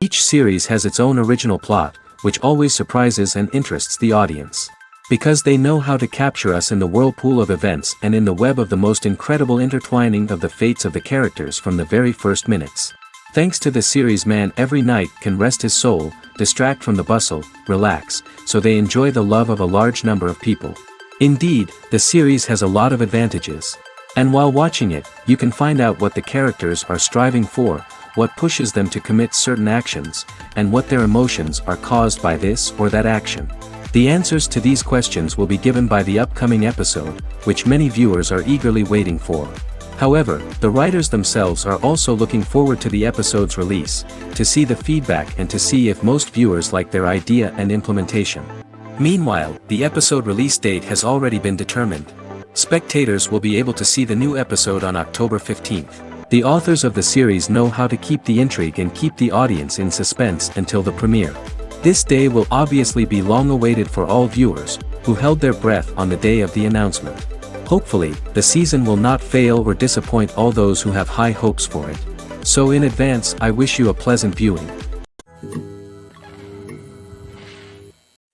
Each series has its own original plot, which always surprises and interests the audience. Because they know how to capture us in the whirlpool of events and in the web of the most incredible intertwining of the fates of the characters from the very first minutes. Thanks to the series, man every night can rest his soul, distract from the bustle, relax, so they enjoy the love of a large number of people. Indeed, the series has a lot of advantages. And while watching it, you can find out what the characters are striving for, what pushes them to commit certain actions, and what their emotions are caused by this or that action. The answers to these questions will be given by the upcoming episode, which many viewers are eagerly waiting for. However, the writers themselves are also looking forward to the episode's release, to see the feedback and to see if most viewers like their idea and implementation. Meanwhile, the episode release date has already been determined. Spectators will be able to see the new episode on October 15th. The authors of the series know how to keep the intrigue and keep the audience in suspense until the premiere. This day will obviously be long awaited for all viewers, who held their breath on the day of the announcement. Hopefully, the season will not fail or disappoint all those who have high hopes for it. So in advance, I wish you a pleasant viewing.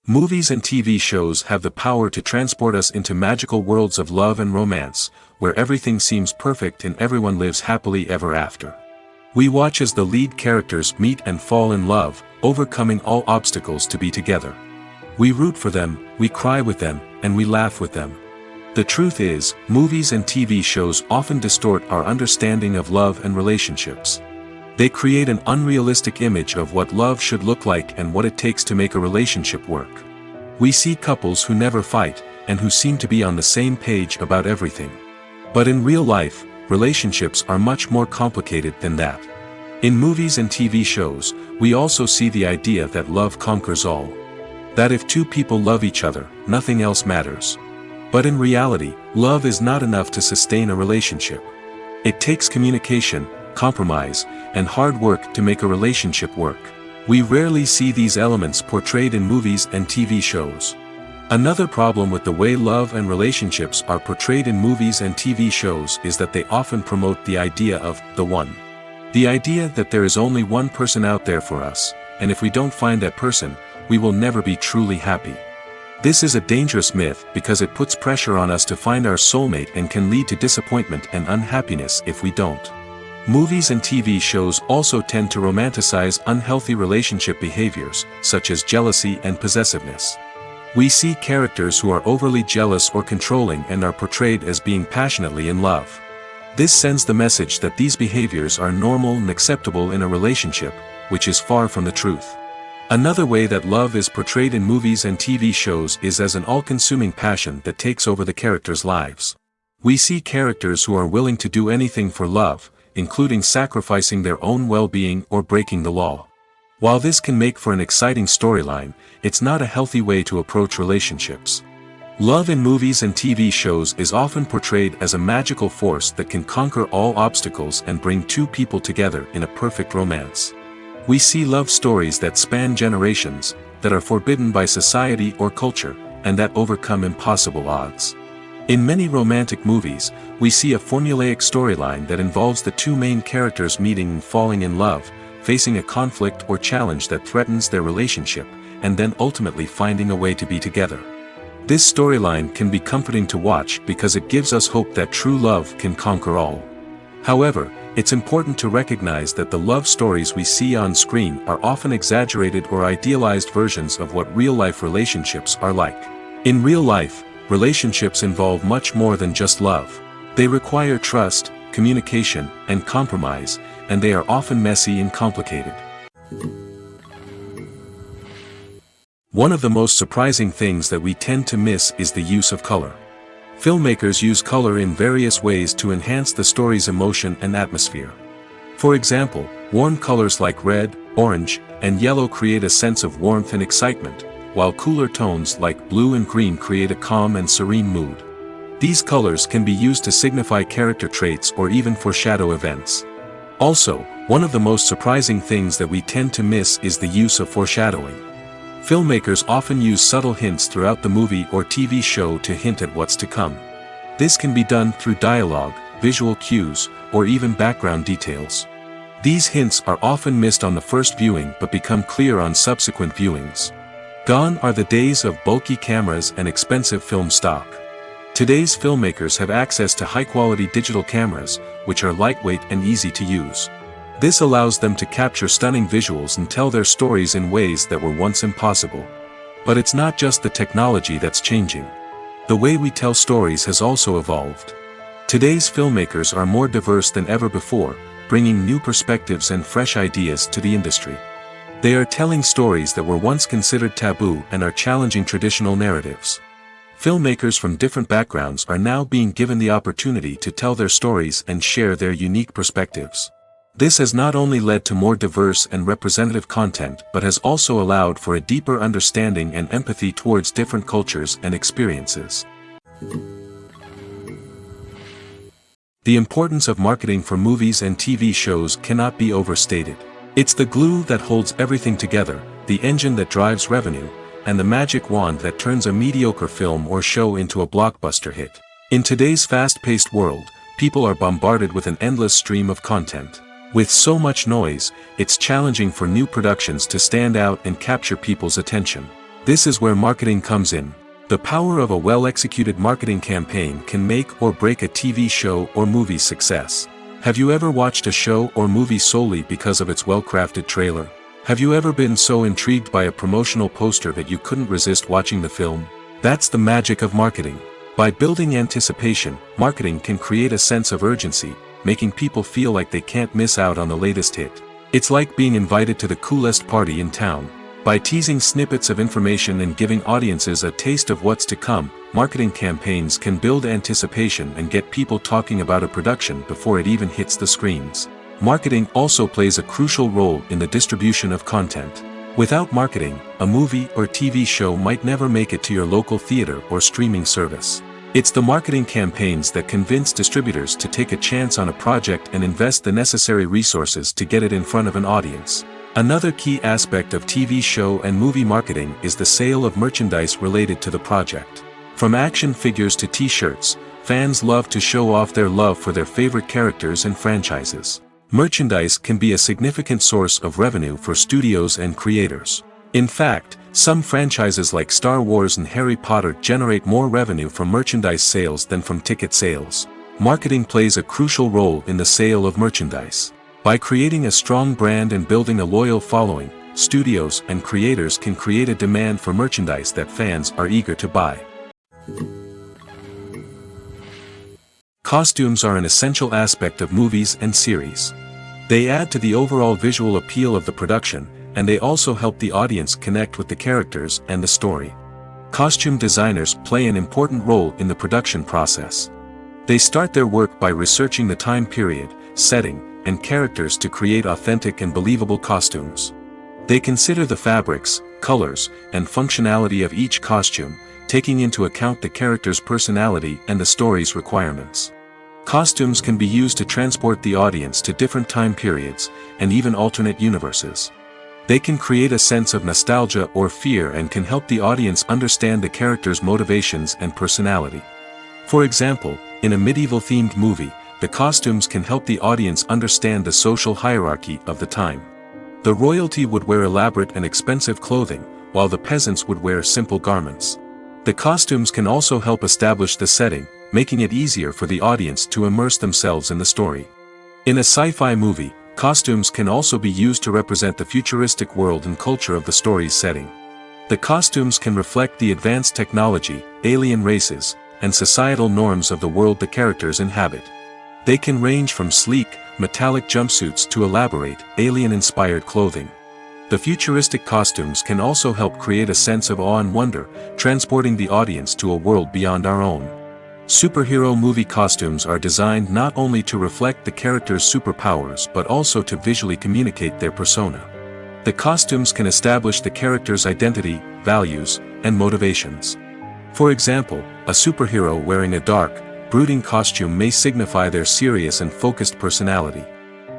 Movies and TV shows have the power to transport us into magical worlds of love and romance, where everything seems perfect and everyone lives happily ever after. We watch as the lead characters meet and fall in love, overcoming all obstacles to be together. We root for them, we cry with them, and we laugh with them. The truth is, movies and TV shows often distort our understanding of love and relationships. They create an unrealistic image of what love should look like and what it takes to make a relationship work. We see couples who never fight, and who seem to be on the same page about everything. But in real life, relationships are much more complicated than that. In movies and TV shows, we also see the idea that love conquers all. That if two people love each other, nothing else matters. But in reality, love is not enough to sustain a relationship. It takes communication, compromise, and hard work to make a relationship work. We rarely see these elements portrayed in movies and TV shows. Another problem with the way love and relationships are portrayed in movies and TV shows is that they often promote the idea of the one. The idea that there is only one person out there for us, and if we don't find that person, we will never be truly happy. This is a dangerous myth because it puts pressure on us to find our soulmate and can lead to disappointment and unhappiness if we don't. Movies and TV shows also tend to romanticize unhealthy relationship behaviors, such as jealousy and possessiveness. We see characters who are overly jealous or controlling and are portrayed as being passionately in love. This sends the message that these behaviors are normal and acceptable in a relationship, which is far from the truth. Another way that love is portrayed in movies and TV shows is as an all-consuming passion that takes over the characters' lives. We see characters who are willing to do anything for love, including sacrificing their own well-being or breaking the law. While this can make for an exciting storyline, it's not a healthy way to approach relationships. Love in movies and TV shows is often portrayed as a magical force that can conquer all obstacles and bring two people together in a perfect romance. We see love stories that span generations, that are forbidden by society or culture, and that overcome impossible odds. In many romantic movies, we see a formulaic storyline that involves the two main characters meeting and falling in love, facing a conflict or challenge that threatens their relationship, and then ultimately finding a way to be together. This storyline can be comforting to watch because it gives us hope that true love can conquer all. However, it's important to recognize that the love stories we see on screen are often exaggerated or idealized versions of what real-life relationships are like. In real life, relationships involve much more than just love. They require trust, communication, and compromise, and they are often messy and complicated. One of the most surprising things that we tend to miss is the use of color. Filmmakers use color in various ways to enhance the story's emotion and atmosphere. For example, warm colors like red, orange, and yellow create a sense of warmth and excitement, while cooler tones like blue and green create a calm and serene mood. These colors can be used to signify character traits or even foreshadow events. Also, one of the most surprising things that we tend to miss is the use of foreshadowing. Filmmakers often use subtle hints throughout the movie or TV show to hint at what's to come. This can be done through dialogue, visual cues, or even background details. These hints are often missed on the first viewing but become clear on subsequent viewings. Gone are the days of bulky cameras and expensive film stock. Today's filmmakers have access to high-quality digital cameras, which are lightweight and easy to use. This allows them to capture stunning visuals and tell their stories in ways that were once impossible. But it's not just the technology that's changing. The way we tell stories has also evolved. Today's filmmakers are more diverse than ever before, bringing new perspectives and fresh ideas to the industry. They are telling stories that were once considered taboo and are challenging traditional narratives. Filmmakers from different backgrounds are now being given the opportunity to tell their stories and share their unique perspectives. This has not only led to more diverse and representative content but has also allowed for a deeper understanding and empathy towards different cultures and experiences. The importance of marketing for movies and TV shows cannot be overstated. It's the glue that holds everything together, the engine that drives revenue, and the magic wand that turns a mediocre film or show into a blockbuster hit. In today's fast-paced world, people are bombarded with an endless stream of content. With so much noise, it's challenging for new productions to stand out and capture people's attention. This is where marketing comes in. The power of a well-executed marketing campaign can make or break a TV show or movie's success. Have you ever watched a show or movie solely because of its well-crafted trailer? Have you ever been so intrigued by a promotional poster that you couldn't resist watching the film? That's the magic of marketing. By building anticipation, marketing can create a sense of urgency, making people feel like they can't miss out on the latest hit. It's like being invited to the coolest party in town. By teasing snippets of information and giving audiences a taste of what's to come, marketing campaigns can build anticipation and get people talking about a production before it even hits the screens. Marketing also plays a crucial role in the distribution of content. Without marketing, a movie or TV show might never make it to your local theater or streaming service. It's the marketing campaigns that convince distributors to take a chance on a project and invest the necessary resources to get it in front of an audience. Another key aspect of TV show and movie marketing is the sale of merchandise related to the project. From action figures to t-shirts, fans love to show off their love for their favorite characters and franchises. Merchandise can be a significant source of revenue for studios and creators. In fact, some franchises like Star Wars and Harry Potter generate more revenue from merchandise sales than from ticket sales. Marketing plays a crucial role in the sale of merchandise. By creating a strong brand and building a loyal following, studios and creators can create a demand for merchandise that fans are eager to buy. Costumes are an essential aspect of movies and series. They add to the overall visual appeal of the production, and they also help the audience connect with the characters and the story. Costume designers play an important role in the production process. They start their work by researching the time period, setting, and characters to create authentic and believable costumes. They consider the fabrics, colors, and functionality of each costume, taking into account the character's personality and the story's requirements. Costumes can be used to transport the audience to different time periods, and even alternate universes. They can create a sense of nostalgia or fear and can help the audience understand the character's motivations and personality. For example, in a medieval-themed movie, the costumes can help the audience understand the social hierarchy of the time. The royalty would wear elaborate and expensive clothing, while the peasants would wear simple garments. The costumes can also help establish the setting, making it easier for the audience to immerse themselves in the story. In a sci-fi movie, costumes can also be used to represent the futuristic world and culture of the story's setting. The costumes can reflect the advanced technology, alien races, and societal norms of the world the characters inhabit. They can range from sleek, metallic jumpsuits to elaborate, alien-inspired clothing. The futuristic costumes can also help create a sense of awe and wonder, transporting the audience to a world beyond our own. Superhero movie costumes are designed not only to reflect the character's superpowers but also to visually communicate their persona. The costumes can establish the character's identity, values, and motivations. For example, a superhero wearing a dark, brooding costume may signify their serious and focused personality.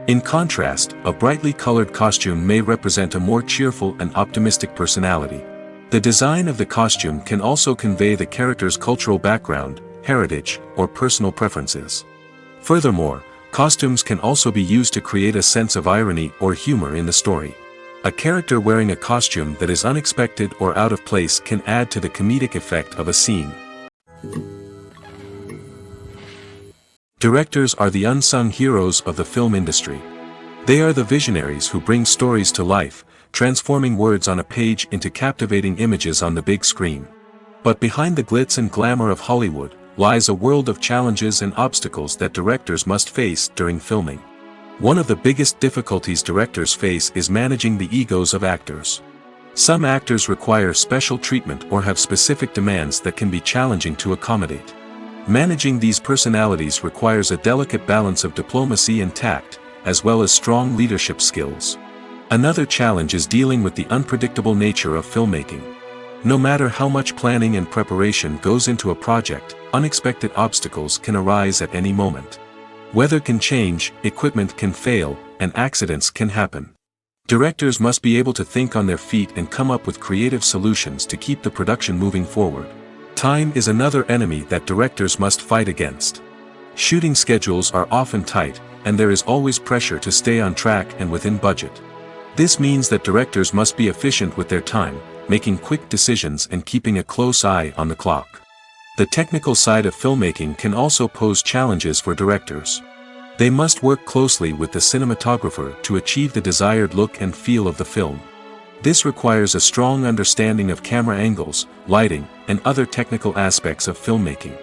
In contrast, a brightly colored costume may represent a more cheerful and optimistic personality. The design of the costume can also convey the character's cultural background, heritage, or personal preferences. Furthermore, Costumes can also be used to create a sense of irony or humor in the story. A character wearing a costume that is unexpected or out of place can add to the comedic effect of a scene. Directors are the unsung heroes of the film industry. They are the visionaries who bring stories to life, transforming words on a page into captivating images on the big screen. But behind the glitz and glamour of Hollywood lies a world of challenges and obstacles that directors must face during filming. One of the biggest difficulties directors face is managing the egos of actors. Some actors require special treatment or have specific demands that can be challenging to accommodate. Managing these personalities requires a delicate balance of diplomacy and tact, as well as strong leadership skills. Another challenge is dealing with the unpredictable nature of filmmaking. No matter how much planning and preparation goes into a project, unexpected obstacles can arise at any moment. Weather can change, equipment can fail, and accidents can happen. Directors must be able to think on their feet and come up with creative solutions to keep the production moving forward. Time is another enemy that directors must fight against. Shooting schedules are often tight, and there is always pressure to stay on track and within budget. This means that directors must be efficient with their time, making quick decisions and keeping a close eye on the clock. The technical side of filmmaking can also pose challenges for directors. They must work closely with the cinematographer to achieve the desired look and feel of the film. This requires a strong understanding of camera angles, lighting, and other technical aspects of filmmaking.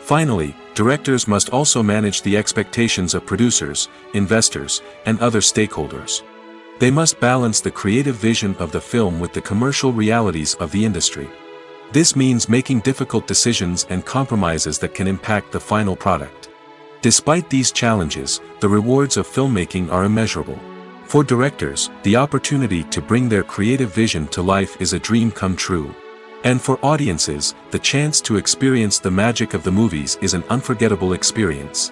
Finally, directors must also manage the expectations of producers, investors, and other stakeholders. They must balance the creative vision of the film with the commercial realities of the industry. This means making difficult decisions and compromises that can impact the final product. Despite these challenges, the rewards of filmmaking are immeasurable. For directors, the opportunity to bring their creative vision to life is a dream come true. And for audiences, the chance to experience the magic of the movies is an unforgettable experience.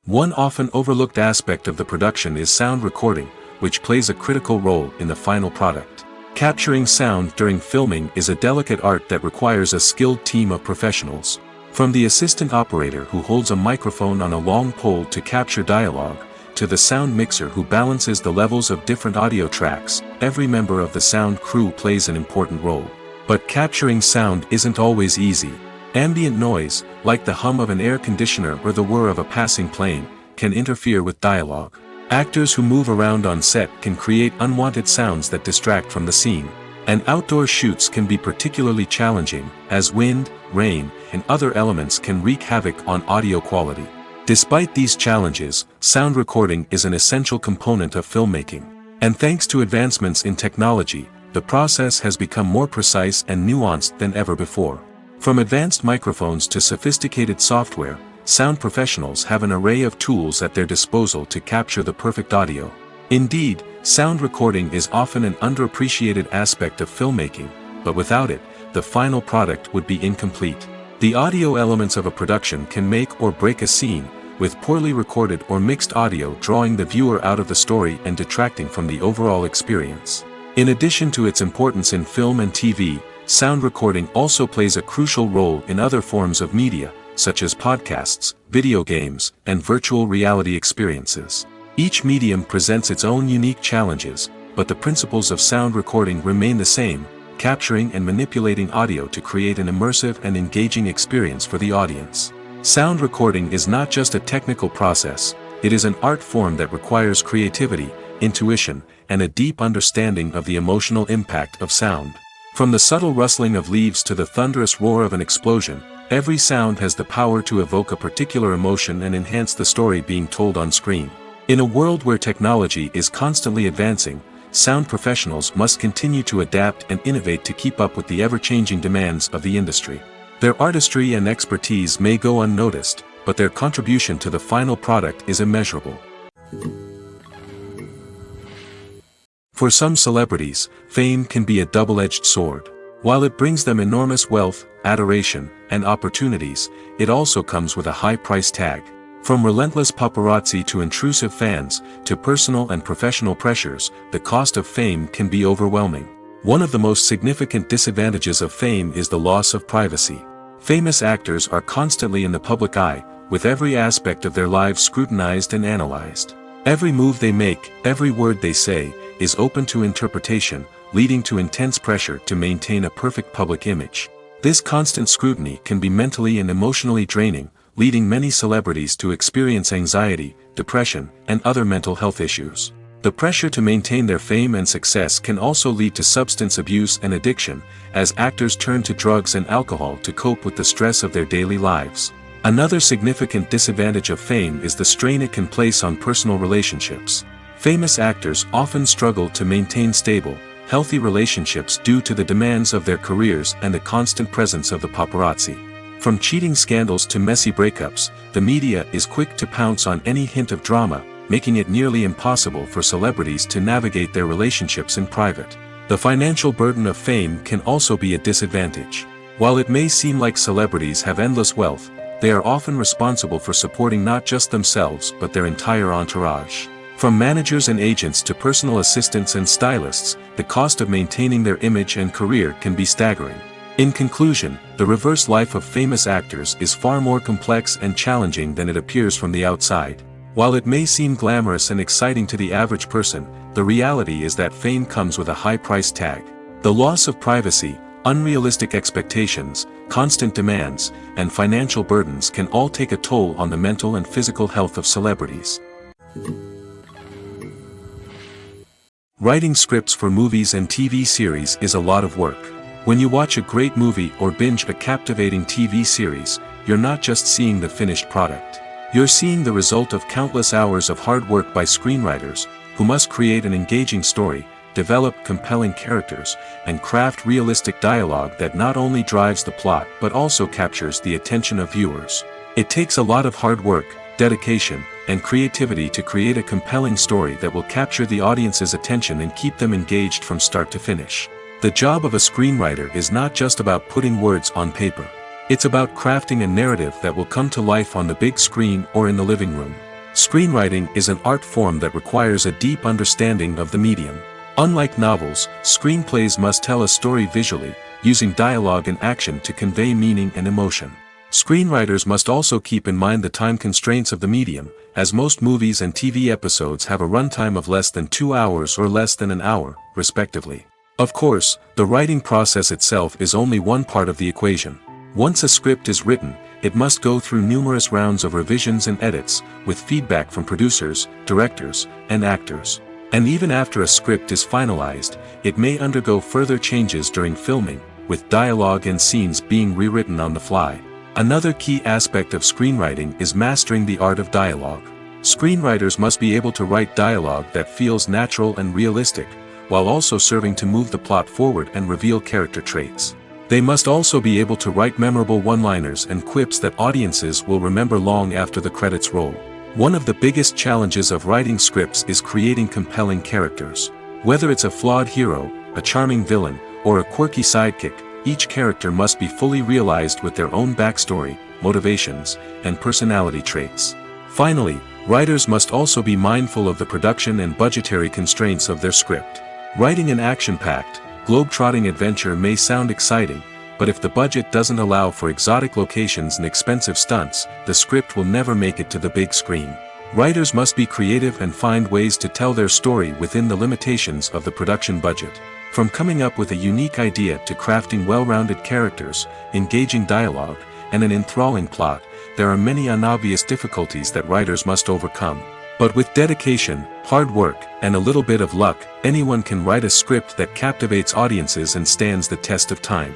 One often overlooked aspect of the production is sound recording, which plays a critical role in the final product. Capturing sound during filming is a delicate art that requires a skilled team of professionals. From the assistant operator who holds a microphone on a long pole to capture dialogue, to the sound mixer who balances the levels of different audio tracks, every member of the sound crew plays an important role. But capturing sound isn't always easy. Ambient noise, like the hum of an air conditioner or the whir of a passing plane, can interfere with dialogue. Actors who move around on set can create unwanted sounds that distract from the scene. And outdoor shoots can be particularly challenging, as wind, rain, and other elements can wreak havoc on audio quality. Despite these challenges, sound recording is an essential component of filmmaking. And thanks to advancements in technology, the process has become more precise and nuanced than ever before. From advanced microphones to sophisticated software, sound professionals have an array of tools at their disposal to capture the perfect audio. Indeed, sound recording is often an underappreciated aspect of filmmaking, but without it, the final product would be incomplete. The audio elements of a production can make or break a scene, with poorly recorded or mixed audio drawing the viewer out of the story and detracting from the overall experience. In addition to its importance in film and TV, sound recording also plays a crucial role in other forms of media, such as podcasts, video games, and virtual reality experiences. Each medium presents its own unique challenges, but the principles of sound recording remain the same, capturing and manipulating audio to create an immersive and engaging experience for the audience. Sound recording is not just a technical process, it is an art form that requires creativity, intuition, and a deep understanding of the emotional impact of sound. From the subtle rustling of leaves to the thunderous roar of an explosion, every sound has the power to evoke a particular emotion and enhance the story being told on screen. In a world where technology is constantly advancing, sound professionals must continue to adapt and innovate to keep up with the ever-changing demands of the industry. Their artistry and expertise may go unnoticed, but their contribution to the final product is immeasurable. For some celebrities, fame can be a double-edged sword. While it brings them enormous wealth, adoration, and opportunities, it also comes with a high price tag. From relentless paparazzi to intrusive fans, to personal and professional pressures, the cost of fame can be overwhelming. One of the most significant disadvantages of fame is the loss of privacy. Famous actors are constantly in the public eye, with every aspect of their lives scrutinized and analyzed. Every move they make, every word they say, is open to interpretation, leading to intense pressure to maintain a perfect public image. This constant scrutiny can be mentally and emotionally draining, leading many celebrities to experience anxiety, depression, and other mental health issues. The pressure to maintain their fame and success can also lead to substance abuse and addiction, as actors turn to drugs and alcohol to cope with the stress of their daily lives. Another significant disadvantage of fame is the strain it can place on personal relationships. Famous actors often struggle to maintain stable, healthy relationships due to the demands of their careers and the constant presence of the paparazzi. From cheating scandals to messy breakups, the media is quick to pounce on any hint of drama, making it nearly impossible for celebrities to navigate their relationships in private. The financial burden of fame can also be a disadvantage. While it may seem like celebrities have endless wealth, they are often responsible for supporting not just themselves but their entire entourage. From managers and agents to personal assistants and stylists, the cost of maintaining their image and career can be staggering. In conclusion, the reverse life of famous actors is far more complex and challenging than it appears from the outside. While it may seem glamorous and exciting to the average person, the reality is that fame comes with a high price tag. The loss of privacy, unrealistic expectations, constant demands, and financial burdens can all take a toll on the mental and physical health of celebrities. Writing scripts for movies and TV series is a lot of work. When you watch a great movie or binge a captivating TV series, you're not just seeing the finished product. You're seeing the result of countless hours of hard work by screenwriters, who must create an engaging story, develop compelling characters, and craft realistic dialogue that not only drives the plot but also captures the attention of viewers. It takes a lot of hard work, dedication, and creativity to create a compelling story that will capture the audience's attention and keep them engaged from start to finish. The job of a screenwriter is not just about putting words on paper. It's about crafting a narrative that will come to life on the big screen or in the living room. Screenwriting is an art form that requires a deep understanding of the medium. Unlike novels, screenplays must tell a story visually, using dialogue and action to convey meaning and emotion. Screenwriters must also keep in mind the time constraints of the medium, as most movies and TV episodes have a runtime of less than 2 hours or less than an hour, respectively. Of course, the writing process itself is only one part of the equation. Once a script is written, it must go through numerous rounds of revisions and edits, with feedback from producers, directors, and actors. And even after a script is finalized, it may undergo further changes during filming, with dialogue and scenes being rewritten on the fly. Another key aspect of screenwriting is mastering the art of dialogue. Screenwriters must be able to write dialogue that feels natural and realistic, while also serving to move the plot forward and reveal character traits. They must also be able to write memorable one-liners and quips that audiences will remember long after the credits roll. One of the biggest challenges of writing scripts is creating compelling characters. Whether it's a flawed hero, a charming villain, or a quirky sidekick, each character must be fully realized with their own backstory, motivations, and personality traits. Finally, writers must also be mindful of the production and budgetary constraints of their script. Writing an action-packed, globe-trotting adventure may sound exciting, but if the budget doesn't allow for exotic locations and expensive stunts, the script will never make it to the big screen. Writers must be creative and find ways to tell their story within the limitations of the production budget. From coming up with a unique idea to crafting well-rounded characters, engaging dialogue, and an enthralling plot, there are many unobvious difficulties that writers must overcome. But with dedication, hard work, and a little bit of luck, anyone can write a script that captivates audiences and stands the test of time.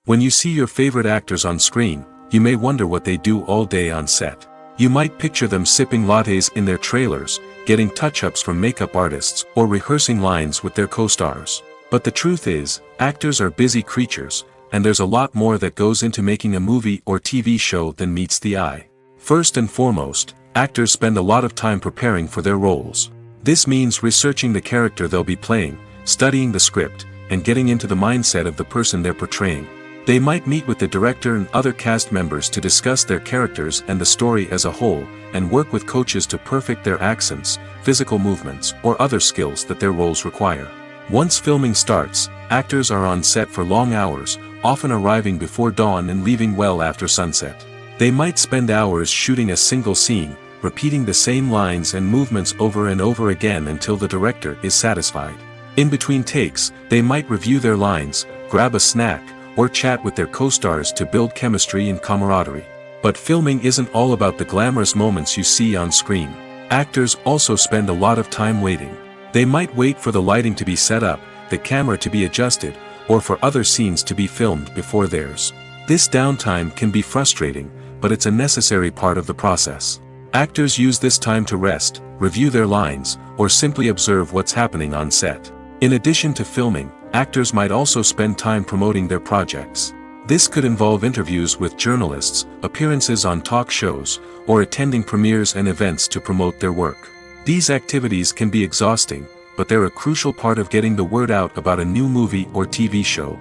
When you see your favorite actors on screen, you may wonder what they do all day on set. You might picture them sipping lattes in their trailers, getting touch-ups from makeup artists, or rehearsing lines with their co-stars. But the truth is, actors are busy creatures, and there's a lot more that goes into making a movie or TV show than meets the eye. First and foremost, actors spend a lot of time preparing for their roles. This means researching the character they'll be playing, studying the script, and getting into the mindset of the person they're portraying. They might meet with the director and other cast members to discuss their characters and the story as a whole, and work with coaches to perfect their accents, physical movements, or other skills that their roles require. Once filming starts, actors are on set for long hours, often arriving before dawn and leaving well after sunset. They might spend hours shooting a single scene, repeating the same lines and movements over and over again until the director is satisfied. In between takes, they might review their lines, grab a snack, or chat with their co-stars to build chemistry and camaraderie. But filming isn't all about the glamorous moments you see on screen. Actors also spend a lot of time waiting. They might wait for the lighting to be set up, the camera to be adjusted, or for other scenes to be filmed before theirs. This downtime can be frustrating, but it's a necessary part of the process. Actors use this time to rest, review their lines, or simply observe what's happening on set. In addition to filming, actors might also spend time promoting their projects. This could involve interviews with journalists, appearances on talk shows, or attending premieres and events to promote their work. These activities can be exhausting, but they're a crucial part of getting the word out about a new movie or TV show.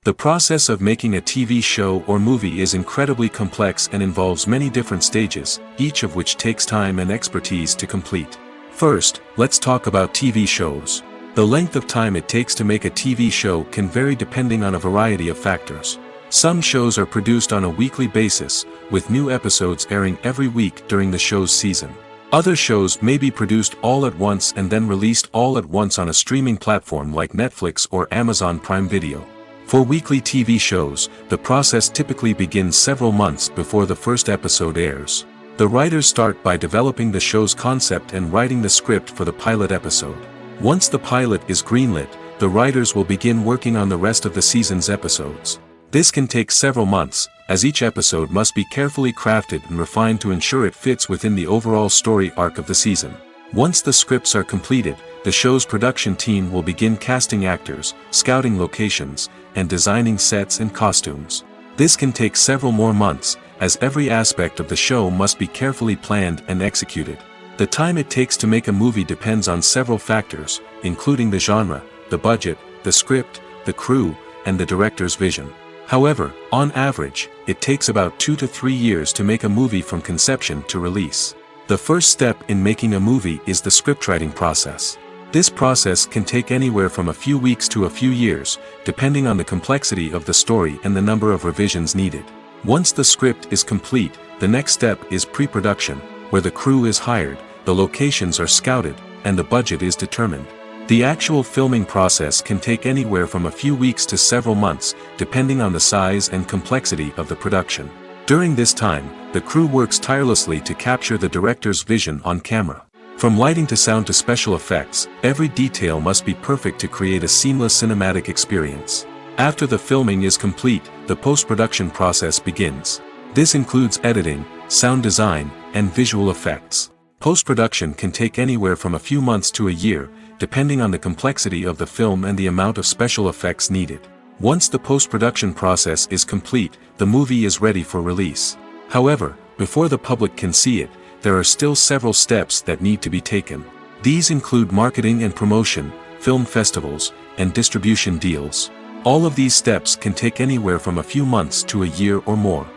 The process of making a TV show or movie is incredibly complex and involves many different stages, each of which takes time and expertise to complete. First, let's talk about TV shows. The length of time it takes to make a TV show can vary depending on a variety of factors. Some shows are produced on a weekly basis, with new episodes airing every week during the show's season. Other shows may be produced all at once and then released all at once on a streaming platform like Netflix or Amazon Prime Video. For weekly TV shows, the process typically begins several months before the first episode airs. The writers start by developing the show's concept and writing the script for the pilot episode. Once the pilot is greenlit, the writers will begin working on the rest of the season's episodes. This can take several months, as each episode must be carefully crafted and refined to ensure it fits within the overall story arc of the season. Once the scripts are completed, the show's production team will begin casting actors, scouting locations, and designing sets and costumes. This can take several more months, as every aspect of the show must be carefully planned and executed. The time it takes to make a movie depends on several factors, including the genre, the budget, the script, the crew, and the director's vision. However, on average, it takes about 2 to 3 years to make a movie from conception to release. The first step in making a movie is the scriptwriting process. This process can take anywhere from a few weeks to a few years, depending on the complexity of the story and the number of revisions needed. Once the script is complete, the next step is pre-production, where the crew is hired, the locations are scouted, and the budget is determined. The actual filming process can take anywhere from a few weeks to several months, depending on the size and complexity of the production. During this time, the crew works tirelessly to capture the director's vision on camera. From lighting to sound to special effects, every detail must be perfect to create a seamless cinematic experience. After the filming is complete, the post-production process begins. This includes editing, sound design, and visual effects. Post-production can take anywhere from a few months to a year, depending on the complexity of the film and the amount of special effects needed. Once the post-production process is complete, the movie is ready for release. However, before the public can see it, there are still several steps that need to be taken. These include marketing and promotion, film festivals, and distribution deals. All of these steps can take anywhere from a few months to a year or more.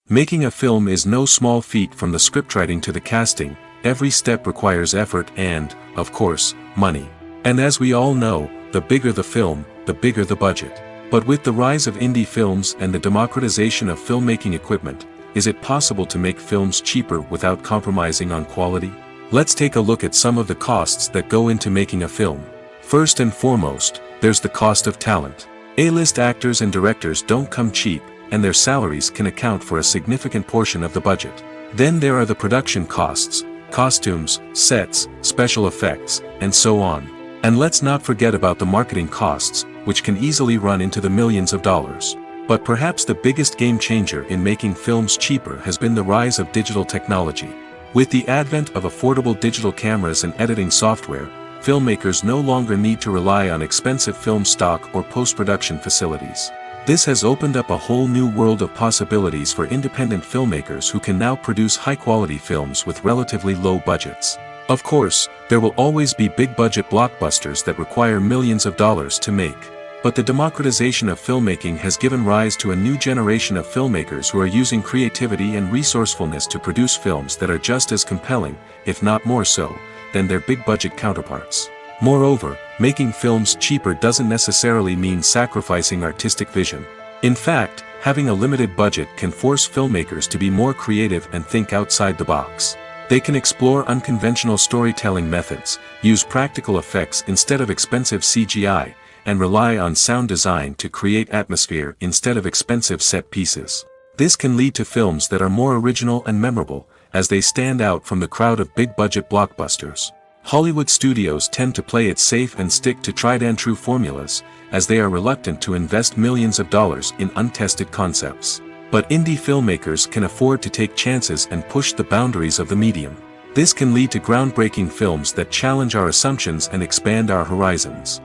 Making a film is no small feat. From the scriptwriting to the casting, every step requires effort and, of course, money. And as we all know, the bigger the film, the bigger the budget. But with the rise of indie films and the democratization of filmmaking equipment, is it possible to make films cheaper without compromising on quality? Let's take a look at some of the costs that go into making a film. First and foremost, there's the cost of talent. A-list actors and directors don't come cheap, and their salaries can account for a significant portion of the budget. Then there are the production costs, costumes, sets, special effects, and so on. And let's not forget about the marketing costs, which can easily run into the millions of dollars. But perhaps the biggest game changer in making films cheaper has been the rise of digital technology. With the advent of affordable digital cameras and editing software, filmmakers no longer need to rely on expensive film stock or post-production facilities. This has opened up a whole new world of possibilities for independent filmmakers who can now produce high-quality films with relatively low budgets. Of course, there will always be big-budget blockbusters that require millions of dollars to make. But the democratization of filmmaking has given rise to a new generation of filmmakers who are using creativity and resourcefulness to produce films that are just as compelling, if not more so, than their big-budget counterparts. Moreover, making films cheaper doesn't necessarily mean sacrificing artistic vision. In fact, having a limited budget can force filmmakers to be more creative and think outside the box. They can explore unconventional storytelling methods, use practical effects instead of expensive CGI, and rely on sound design to create atmosphere instead of expensive set pieces. This can lead to films that are more original and memorable, as they stand out from the crowd of big-budget blockbusters. Hollywood studios tend to play it safe and stick to tried-and-true formulas, as they are reluctant to invest millions of dollars in untested concepts. But indie filmmakers can afford to take chances and push the boundaries of the medium. This can lead to groundbreaking films that challenge our assumptions and expand our horizons.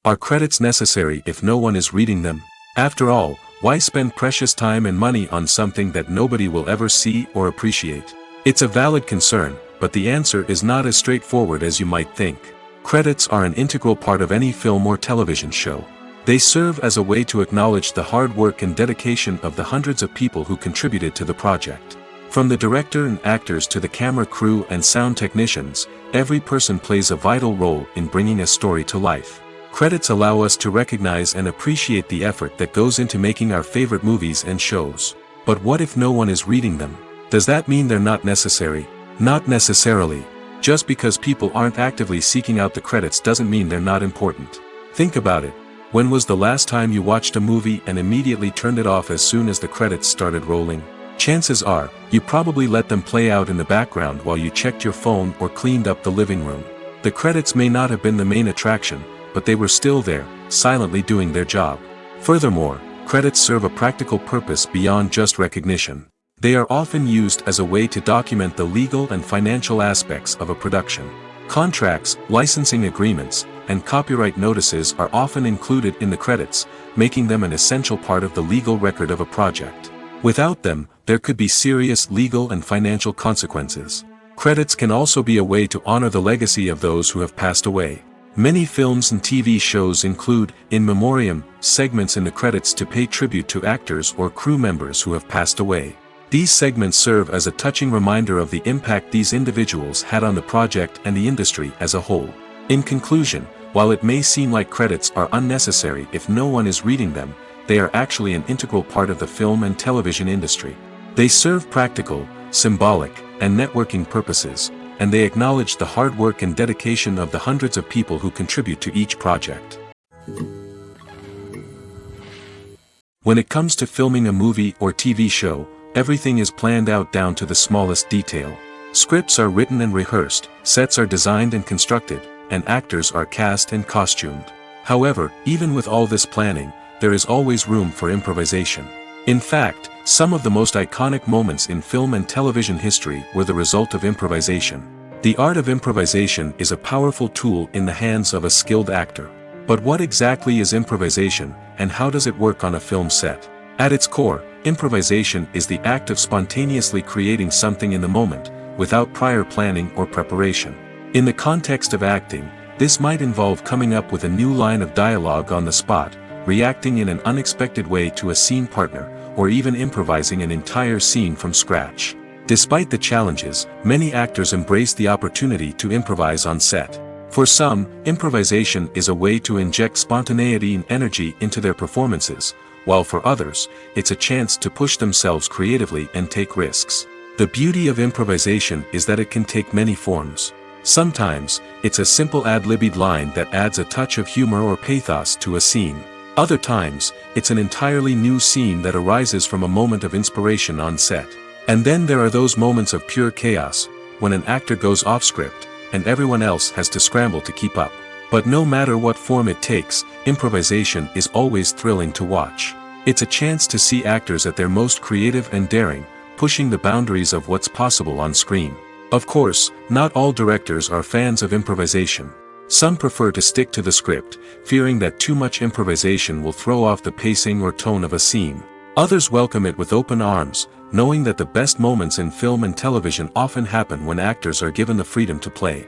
Are credits necessary if no one is reading them? After all, why spend precious time and money on something that nobody will ever see or appreciate? It's a valid concern, but the answer is not as straightforward as you might think. Credits are an integral part of any film or television show. They serve as a way to acknowledge the hard work and dedication of the hundreds of people who contributed to the project. From the director and actors to the camera crew and sound technicians, every person plays a vital role in bringing a story to life. Credits allow us to recognize and appreciate the effort that goes into making our favorite movies and shows. But what if no one is reading them? Does that mean they're not necessary? Not necessarily. Just because people aren't actively seeking out the credits doesn't mean they're not important. Think about it. When was the last time you watched a movie and immediately turned it off as soon as the credits started rolling? Chances are, you probably let them play out in the background while you checked your phone or cleaned up the living room. The credits may not have been the main attraction, but they were still there, silently doing their job. Furthermore, credits serve a practical purpose beyond just recognition. They are often used as a way to document the legal and financial aspects of a production. Contracts, licensing agreements, and copyright notices are often included in the credits, making them an essential part of the legal record of a project. Without them, there could be serious legal and financial consequences. Credits can also be a way to honor the legacy of those who have passed away. Many films and TV shows include, in memoriam, segments in the credits to pay tribute to actors or crew members who have passed away. These segments serve as a touching reminder of the impact these individuals had on the project and the industry as a whole. In conclusion, while it may seem like credits are unnecessary if no one is reading them, they are actually an integral part of the film and television industry. They serve practical, symbolic, and networking purposes, and they acknowledge the hard work and dedication of the hundreds of people who contribute to each project. When it comes to filming a movie or TV show, everything is planned out down to the smallest detail. Scripts are written and rehearsed, sets are designed and constructed, and actors are cast and costumed. However, even with all this planning, there is always room for improvisation. In fact, some of the most iconic moments in film and television history were the result of improvisation. The art of improvisation is a powerful tool in the hands of a skilled actor. But what exactly is improvisation, and how does it work on a film set? At its core, improvisation is the act of spontaneously creating something in the moment, without prior planning or preparation. In the context of acting, this might involve coming up with a new line of dialogue on the spot, reacting in an unexpected way to a scene partner, or even improvising an entire scene from scratch. Despite the challenges, many actors embrace the opportunity to improvise on set. For some, improvisation is a way to inject spontaneity and energy into their performances, while for others, it's a chance to push themselves creatively and take risks. The beauty of improvisation is that it can take many forms. Sometimes, it's a simple ad-libbed line that adds a touch of humor or pathos to a scene. Other times, it's an entirely new scene that arises from a moment of inspiration on set. And then there are those moments of pure chaos, when an actor goes off script, and everyone else has to scramble to keep up. But no matter what form it takes, improvisation is always thrilling to watch. It's a chance to see actors at their most creative and daring, pushing the boundaries of what's possible on screen. Of course, not all directors are fans of improvisation. Some prefer to stick to the script, fearing that too much improvisation will throw off the pacing or tone of a scene. Others welcome it with open arms, knowing that the best moments in film and television often happen when actors are given the freedom to play.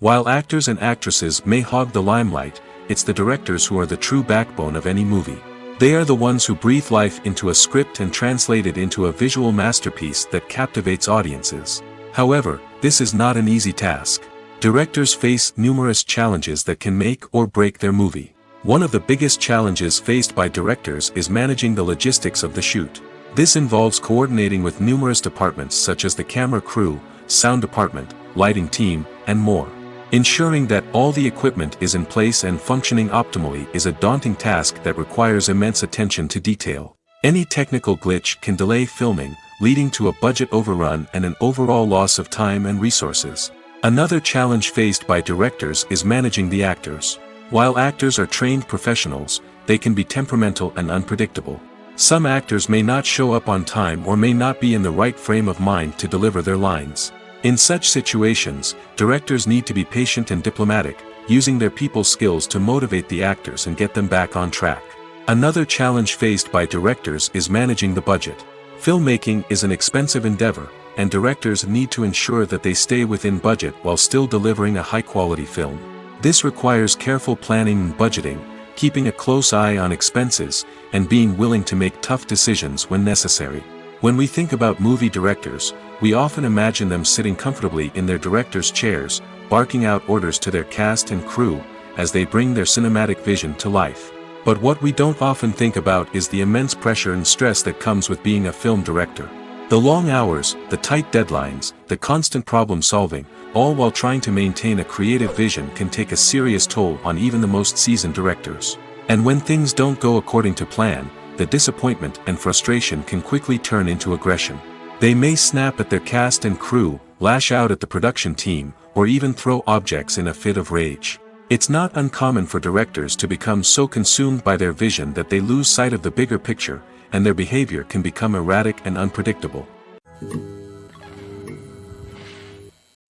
While actors and actresses may hog the limelight, it's the directors who are the true backbone of any movie. They are the ones who breathe life into a script and translate it into a visual masterpiece that captivates audiences. However, this is not an easy task. Directors face numerous challenges that can make or break their movie. One of the biggest challenges faced by directors is managing the logistics of the shoot. This involves coordinating with numerous departments such as the camera crew, sound department, lighting team, and more. Ensuring that all the equipment is in place and functioning optimally is a daunting task that requires immense attention to detail. Any technical glitch can delay filming, leading to a budget overrun and an overall loss of time and resources. Another challenge faced by directors is managing the actors. While actors are trained professionals, they can be temperamental and unpredictable. Some actors may not show up on time or may not be in the right frame of mind to deliver their lines. In such situations, directors need to be patient and diplomatic, using their people skills to motivate the actors and get them back on track. Another challenge faced by directors is managing the budget. Filmmaking is an expensive endeavor, and directors need to ensure that they stay within budget while still delivering a high-quality film. This requires careful planning and budgeting, keeping a close eye on expenses, and being willing to make tough decisions when necessary. When we think about movie directors, we often imagine them sitting comfortably in their director's chairs, barking out orders to their cast and crew, as they bring their cinematic vision to life. But what we don't often think about is the immense pressure and stress that comes with being a film director. The long hours, the tight deadlines, the constant problem solving, all while trying to maintain a creative vision can take a serious toll on even the most seasoned directors. And when things don't go according to plan, the disappointment and frustration can quickly turn into aggression. They may snap at their cast and crew, lash out at the production team, or even throw objects in a fit of rage. It's not uncommon for directors to become so consumed by their vision that they lose sight of the bigger picture, and their behavior can become erratic and unpredictable.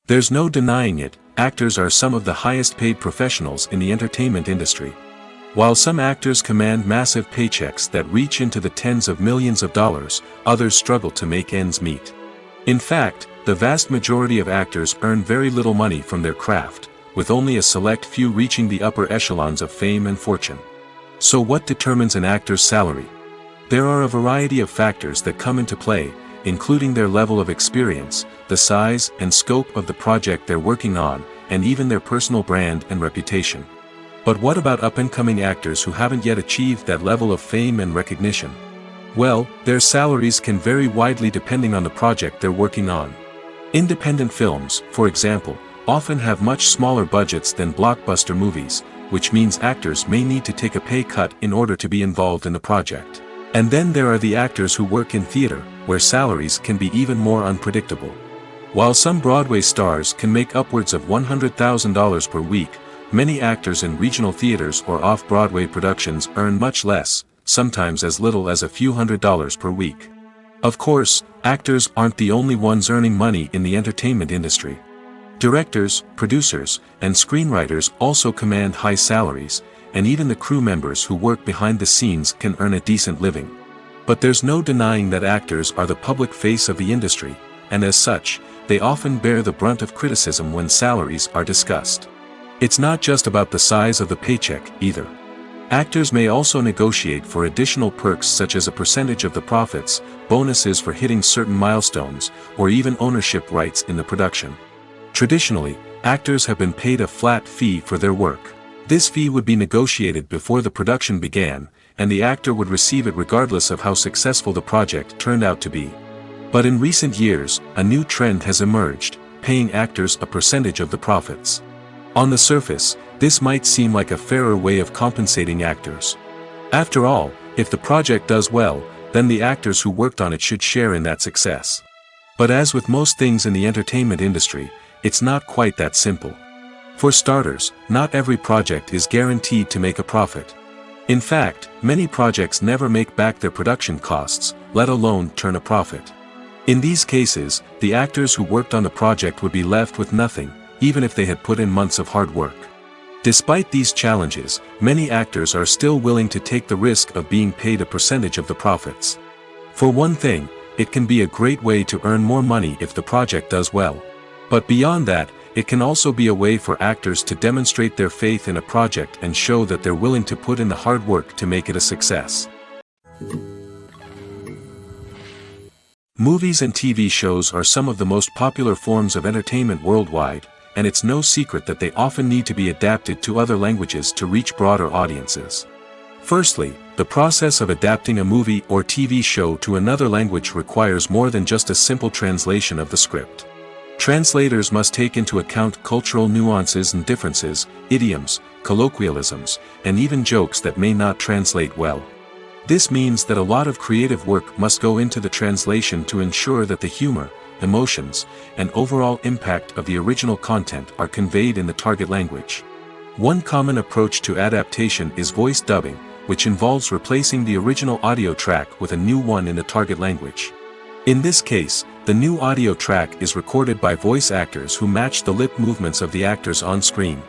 There's no denying it, actors are some of the highest paid professionals in the entertainment industry. While some actors command massive paychecks that reach into the tens of millions of dollars, others struggle to make ends meet. In fact, the vast majority of actors earn very little money from their craft, with only a select few reaching the upper echelons of fame and fortune. So what determines an actor's salary? There are a variety of factors that come into play, including their level of experience, the size and scope of the project they're working on, and even their personal brand and reputation. But what about up-and-coming actors who haven't yet achieved that level of fame and recognition? Well, their salaries can vary widely depending on the project they're working on. Independent films, for example, often have much smaller budgets than blockbuster movies, which means actors may need to take a pay cut in order to be involved in the project. And then there are the actors who work in theater, where salaries can be even more unpredictable. While some Broadway stars can make upwards of $100,000 per week, many actors in regional theaters or off-Broadway productions earn much less, sometimes as little as a few $100s per week. Of course, actors aren't the only ones earning money in the entertainment industry. Directors, producers, and screenwriters also command high salaries, and even the crew members who work behind the scenes can earn a decent living. But there's no denying that actors are the public face of the industry, and as such, they often bear the brunt of criticism when salaries are discussed. It's not just about the size of the paycheck, either. Actors may also negotiate for additional perks such as a percentage of the profits, bonuses for hitting certain milestones, or even ownership rights in the production. Traditionally, actors have been paid a flat fee for their work. This fee would be negotiated before the production began, and the actor would receive it regardless of how successful the project turned out to be. But in recent years, a new trend has emerged, paying actors a percentage of the profits. On the surface, this might seem like a fairer way of compensating actors. After all, if the project does well, then the actors who worked on it should share in that success. But as with most things in the entertainment industry, it's not quite that simple. For starters, not every project is guaranteed to make a profit. In fact, many projects never make back their production costs, let alone turn a profit. In these cases, the actors who worked on the project would be left with nothing, even if they had put in months of hard work. Despite these challenges, many actors are still willing to take the risk of being paid a percentage of the profits. For one thing, it can be a great way to earn more money if the project does well. But beyond that, it can also be a way for actors to demonstrate their faith in a project and show that they're willing to put in the hard work to make it a success. Movies and TV shows are some of the most popular forms of entertainment worldwide, and it's no secret that they often need to be adapted to other languages to reach broader audiences. Firstly, the process of adapting a movie or TV show to another language requires more than just a simple translation of the script. Translators must take into account cultural nuances and differences, idioms, colloquialisms, and even jokes that may not translate well. This means that a lot of creative work must go into the translation to ensure that the humor, emotions, and overall impact of the original content are conveyed in the target language. One common approach to adaptation is voice dubbing, which involves replacing the original audio track with a new one in the target language. In this case, the new audio track is recorded by voice actors who match the lip movements of the actors on screen.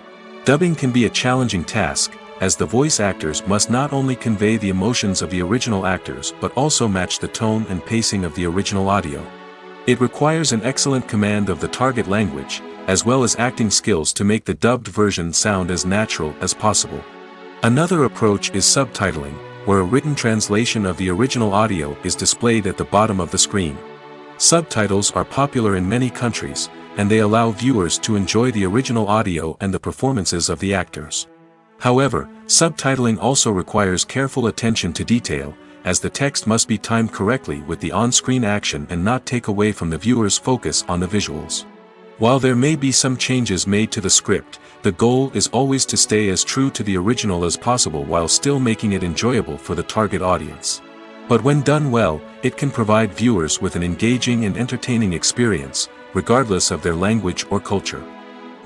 Dubbing can be a challenging task, as the voice actors must not only convey the emotions of the original actors but also match the tone and pacing of the original audio. It requires an excellent command of the target language, as well as acting skills to make the dubbed version sound as natural as possible. Another approach is subtitling, where a written translation of the original audio is displayed at the bottom of the screen. Subtitles are popular in many countries, and they allow viewers to enjoy the original audio and the performances of the actors. However, subtitling also requires careful attention to detail, as the text must be timed correctly with the on-screen action and not take away from the viewer's focus on the visuals. While there may be some changes made to the script, the goal is always to stay as true to the original as possible while still making it enjoyable for the target audience. But when done well, it can provide viewers with an engaging and entertaining experience, regardless of their language or culture.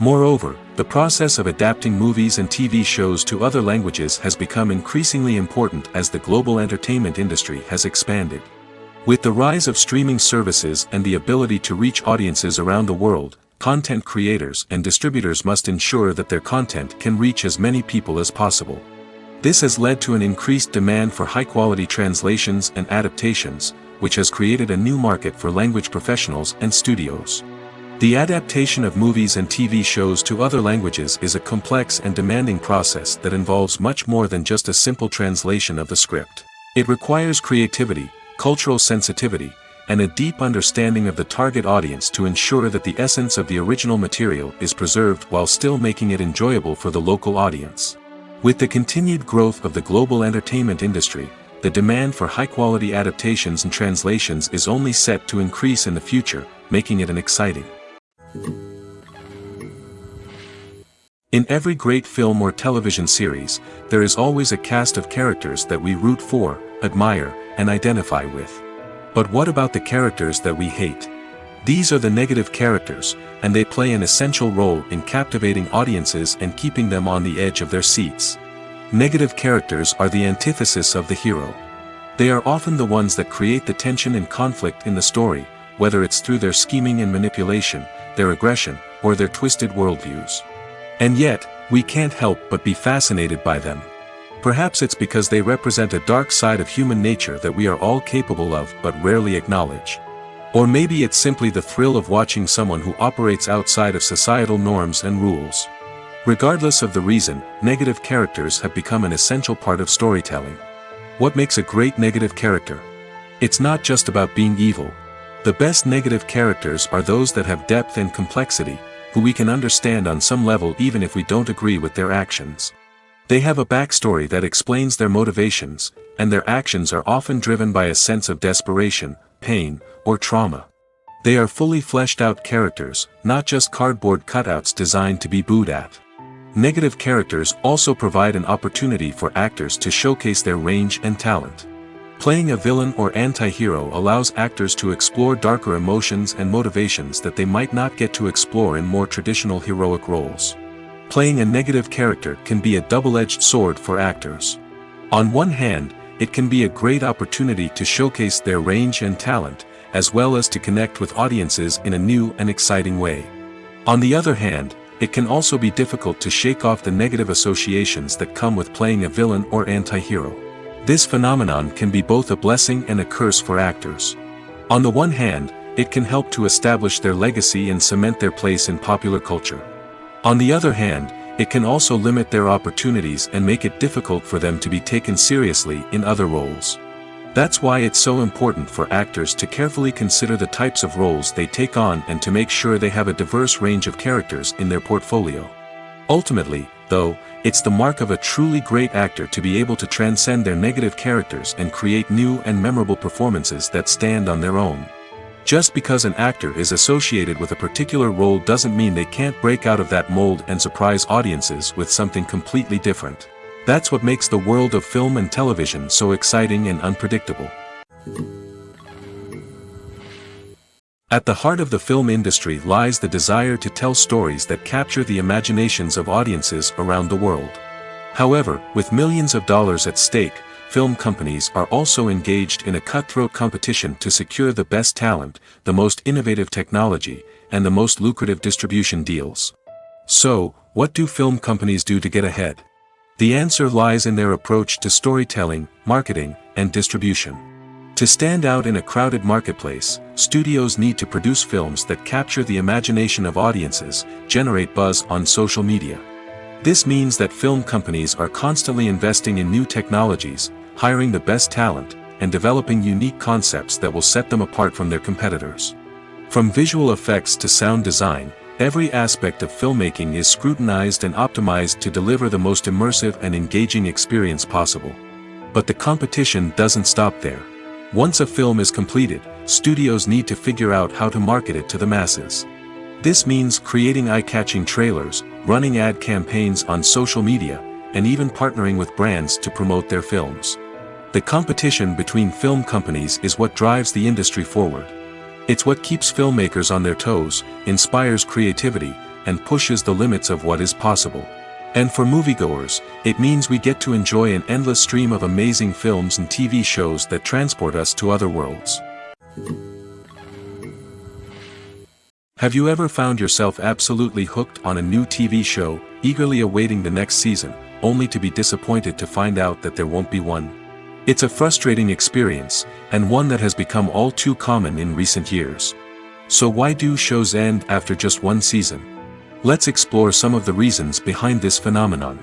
Moreover, the process of adapting movies and TV shows to other languages has become increasingly important as the global entertainment industry has expanded. With the rise of streaming services and the ability to reach audiences around the world, content creators and distributors must ensure that their content can reach as many people as possible. This has led to an increased demand for high-quality translations and adaptations, which has created a new market for language professionals and studios. The adaptation of movies and TV shows to other languages is a complex and demanding process that involves much more than just a simple translation of the script. It requires creativity, cultural sensitivity, and a deep understanding of the target audience to ensure that the essence of the original material is preserved while still making it enjoyable for the local audience. With the continued growth of the global entertainment industry, the demand for high-quality adaptations and translations is only set to increase in the future, making it an exciting. In every great film or television series, there is always a cast of characters that we root for, admire, and identify with. But what about the characters that we hate? These are the negative characters, and they play an essential role in captivating audiences and keeping them on the edge of their seats. Negative characters are the antithesis of the hero. They are often the ones that create the tension and conflict in the story, whether it's through their scheming and manipulation, their aggression, or their twisted worldviews. And yet, we can't help but be fascinated by them. Perhaps it's because they represent a dark side of human nature that we are all capable of but rarely acknowledge. Or maybe it's simply the thrill of watching someone who operates outside of societal norms and rules. Regardless of the reason, negative characters have become an essential part of storytelling. What makes a great negative character? It's not just about being evil. The best negative characters are those that have depth and complexity, who we can understand on some level even if we don't agree with their actions. They have a backstory that explains their motivations, and their actions are often driven by a sense of desperation, pain, or trauma. They are fully fleshed out characters, not just cardboard cutouts designed to be booed at. Negative characters also provide an opportunity for actors to showcase their range and talent. Playing a villain or anti-hero allows actors to explore darker emotions and motivations that they might not get to explore in more traditional heroic roles. Playing a negative character can be a double-edged sword for actors. On one hand, it can be a great opportunity to showcase their range and talent, as well as to connect with audiences in a new and exciting way. On the other hand, it can also be difficult to shake off the negative associations that come with playing a villain or anti-hero. This phenomenon can be both a blessing and a curse for actors. On the one hand, it can help to establish their legacy and cement their place in popular culture. On the other hand, it can also limit their opportunities and make it difficult for them to be taken seriously in other roles. That's why it's so important for actors to carefully consider the types of roles they take on and to make sure they have a diverse range of characters in their portfolio. Ultimately, though, it's the mark of a truly great actor to be able to transcend their negative characters and create new and memorable performances that stand on their own. Just because an actor is associated with a particular role doesn't mean they can't break out of that mold and surprise audiences with something completely different. That's what makes the world of film and television so exciting and unpredictable. At the heart of the film industry lies the desire to tell stories that capture the imaginations of audiences around the world. However, with millions of dollars at stake, film companies are also engaged in a cutthroat competition to secure the best talent, the most innovative technology, and the most lucrative distribution deals. So, what do film companies do to get ahead? The answer lies in their approach to storytelling, marketing, and distribution. To stand out in a crowded marketplace, studios need to produce films that capture the imagination of audiences, generate buzz on social media. This means that film companies are constantly investing in new technologies, hiring the best talent, and developing unique concepts that will set them apart from their competitors. From visual effects to sound design, every aspect of filmmaking is scrutinized and optimized to deliver the most immersive and engaging experience possible. But the competition doesn't stop there. Once a film is completed, studios need to figure out how to market it to the masses. This means creating eye-catching trailers, running ad campaigns on social media, and even partnering with brands to promote their films. The competition between film companies is what drives the industry forward. It's what keeps filmmakers on their toes, inspires creativity, and pushes the limits of what is possible. And for moviegoers, it means we get to enjoy an endless stream of amazing films and TV shows that transport us to other worlds. Have you ever found yourself absolutely hooked on a new TV show, eagerly awaiting the next season, only to be disappointed to find out that there won't be one? It's a frustrating experience, and one that has become all too common in recent years. So why do shows end after just one season? Let's explore some of the reasons behind this phenomenon.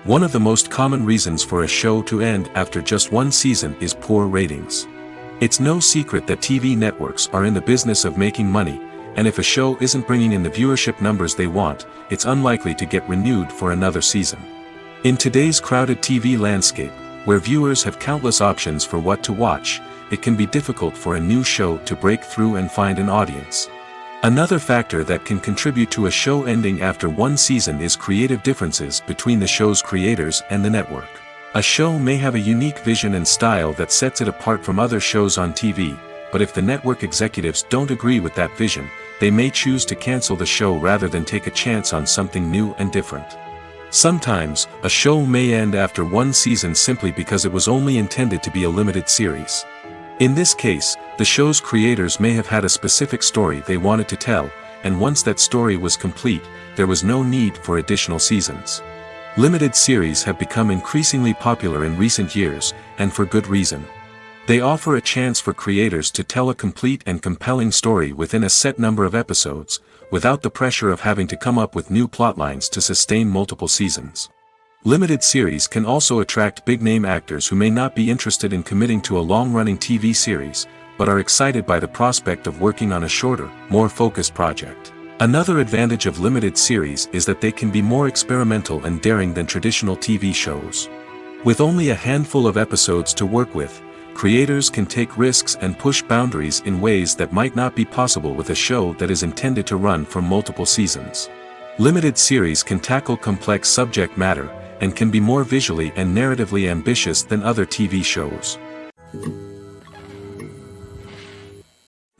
One of the most common reasons for a show to end after just one season is poor ratings. It's no secret that TV networks are in the business of making money, and if a show isn't bringing in the viewership numbers they want, it's unlikely to get renewed for another season. In today's crowded TV landscape, where viewers have countless options for what to watch, it can be difficult for a new show to break through and find an audience. Another factor that can contribute to a show ending after one season is creative differences between the show's creators and the network. A show may have a unique vision and style that sets it apart from other shows on TV, but if the network executives don't agree with that vision, they may choose to cancel the show rather than take a chance on something new and different. Sometimes, a show may end after one season simply because it was only intended to be a limited series. In this case, the show's creators may have had a specific story they wanted to tell, and once that story was complete, there was no need for additional seasons. Limited series have become increasingly popular in recent years, and for good reason. They offer a chance for creators to tell a complete and compelling story within a set number of episodes, without the pressure of having to come up with new plotlines to sustain multiple seasons. Limited series can also attract big-name actors who may not be interested in committing to a long-running TV series, but are excited by the prospect of working on a shorter, more focused project. Another advantage of limited series is that they can be more experimental and daring than traditional TV shows. With only a handful of episodes to work with, creators can take risks and push boundaries in ways that might not be possible with a show that is intended to run for multiple seasons. Limited series can tackle complex subject matter, and can be more visually and narratively ambitious than other TV shows.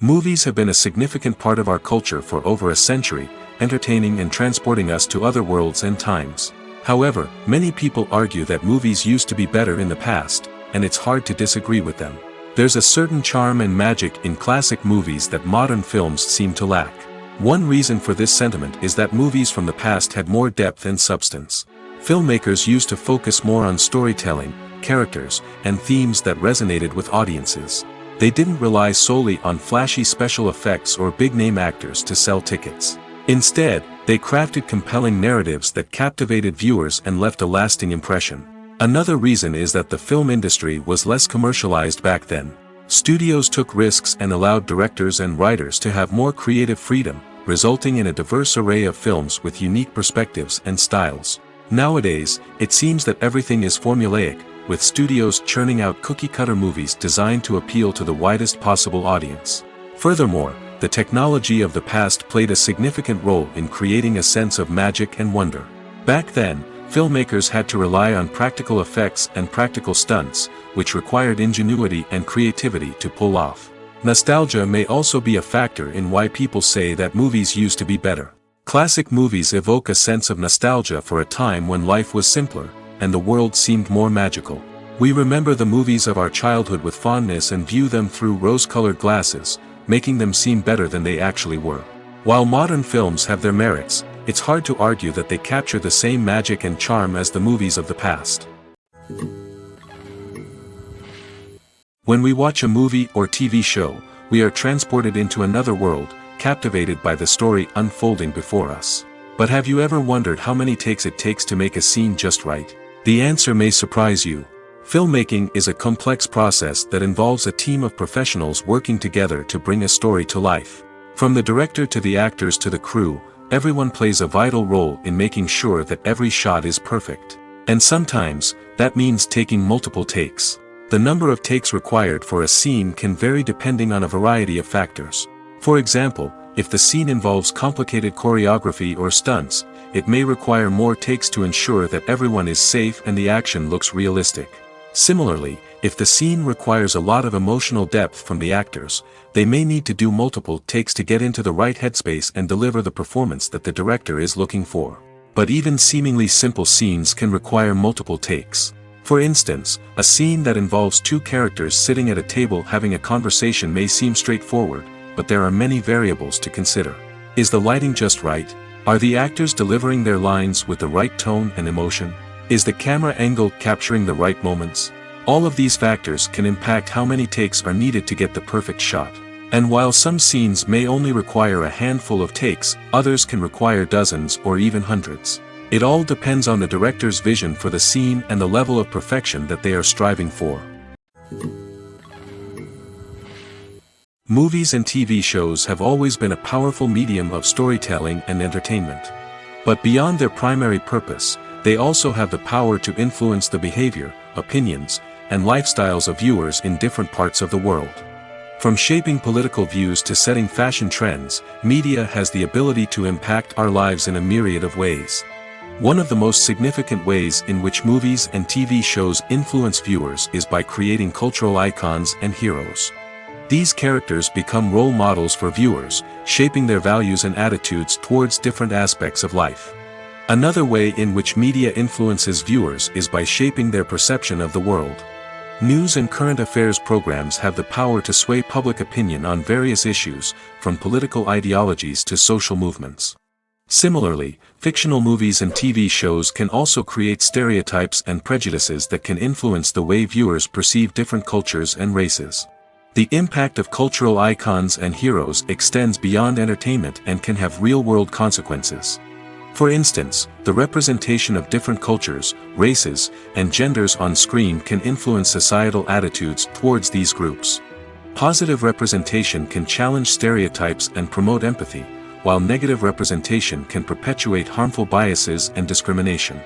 Movies have been a significant part of our culture for over a century, entertaining and transporting us to other worlds and times. However, many people argue that movies used to be better in the past, and it's hard to disagree with them. There's a certain charm and magic in classic movies that modern films seem to lack. One reason for this sentiment is that movies from the past had more depth and substance. Filmmakers used to focus more on storytelling, characters, and themes that resonated with audiences. They didn't rely solely on flashy special effects or big-name actors to sell tickets. Instead, they crafted compelling narratives that captivated viewers and left a lasting impression. Another reason is that the film industry was less commercialized back then. Studios took risks and allowed directors and writers to have more creative freedom, resulting in a diverse array of films with unique perspectives and styles. Nowadays, it seems that everything is formulaic, with studios churning out cookie-cutter movies designed to appeal to the widest possible audience. Furthermore, the technology of the past played a significant role in creating a sense of magic and wonder. Back then, filmmakers had to rely on practical effects and practical stunts, which required ingenuity and creativity to pull off. Nostalgia may also be a factor in why people say that movies used to be better. Classic movies evoke a sense of nostalgia for a time when life was simpler, and the world seemed more magical. We remember the movies of our childhood with fondness and view them through rose-colored glasses, making them seem better than they actually were. While modern films have their merits, it's hard to argue that they capture the same magic and charm as the movies of the past. When we watch a movie or TV show, we are transported into another world, captivated by the story unfolding before us. But have you ever wondered how many takes it takes to make a scene just right? The answer may surprise you. Filmmaking is a complex process that involves a team of professionals working together to bring a story to life. From the director to the actors to the crew, everyone plays a vital role in making sure that every shot is perfect. And sometimes, that means taking multiple takes. The number of takes required for a scene can vary depending on a variety of factors. For example, if the scene involves complicated choreography or stunts, it may require more takes to ensure that everyone is safe and the action looks realistic. Similarly, if the scene requires a lot of emotional depth from the actors, they may need to do multiple takes to get into the right headspace and deliver the performance that the director is looking for. But even seemingly simple scenes can require multiple takes. For instance, a scene that involves two characters sitting at a table having a conversation may seem straightforward, but there are many variables to consider. Is the lighting just right? Are the actors delivering their lines with the right tone and emotion? Is the camera angle capturing the right moments? All of these factors can impact how many takes are needed to get the perfect shot. And while some scenes may only require a handful of takes, others can require dozens or even hundreds. It all depends on the director's vision for the scene and the level of perfection that they are striving for. Movies and TV shows have always been a powerful medium of storytelling and entertainment. But beyond their primary purpose, they also have the power to influence the behavior, opinions, and lifestyles of viewers in different parts of the world. From shaping political views to setting fashion trends, media has the ability to impact our lives in a myriad of ways. One of the most significant ways in which movies and TV shows influence viewers is by creating cultural icons and heroes. These characters become role models for viewers, shaping their values and attitudes towards different aspects of life. Another way in which media influences viewers is by shaping their perception of the world. News and current affairs programs have the power to sway public opinion on various issues, from political ideologies to social movements. Similarly, fictional movies and TV shows can also create stereotypes and prejudices that can influence the way viewers perceive different cultures and races. The impact of cultural icons and heroes extends beyond entertainment and can have real-world consequences. For instance, the representation of different cultures, races, and genders on screen can influence societal attitudes towards these groups. Positive representation can challenge stereotypes and promote empathy, while negative representation can perpetuate harmful biases and discrimination.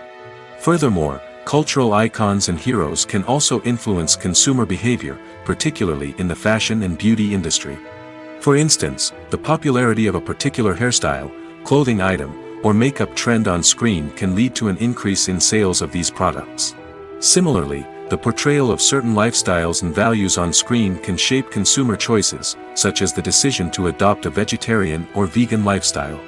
Furthermore, cultural icons and heroes can also influence consumer behavior, particularly in the fashion and beauty industry. For instance, the popularity of a particular hairstyle, clothing item, or makeup trend on screen can lead to an increase in sales of these products. Similarly, the portrayal of certain lifestyles and values on screen can shape consumer choices, such as the decision to adopt a vegetarian or vegan lifestyle.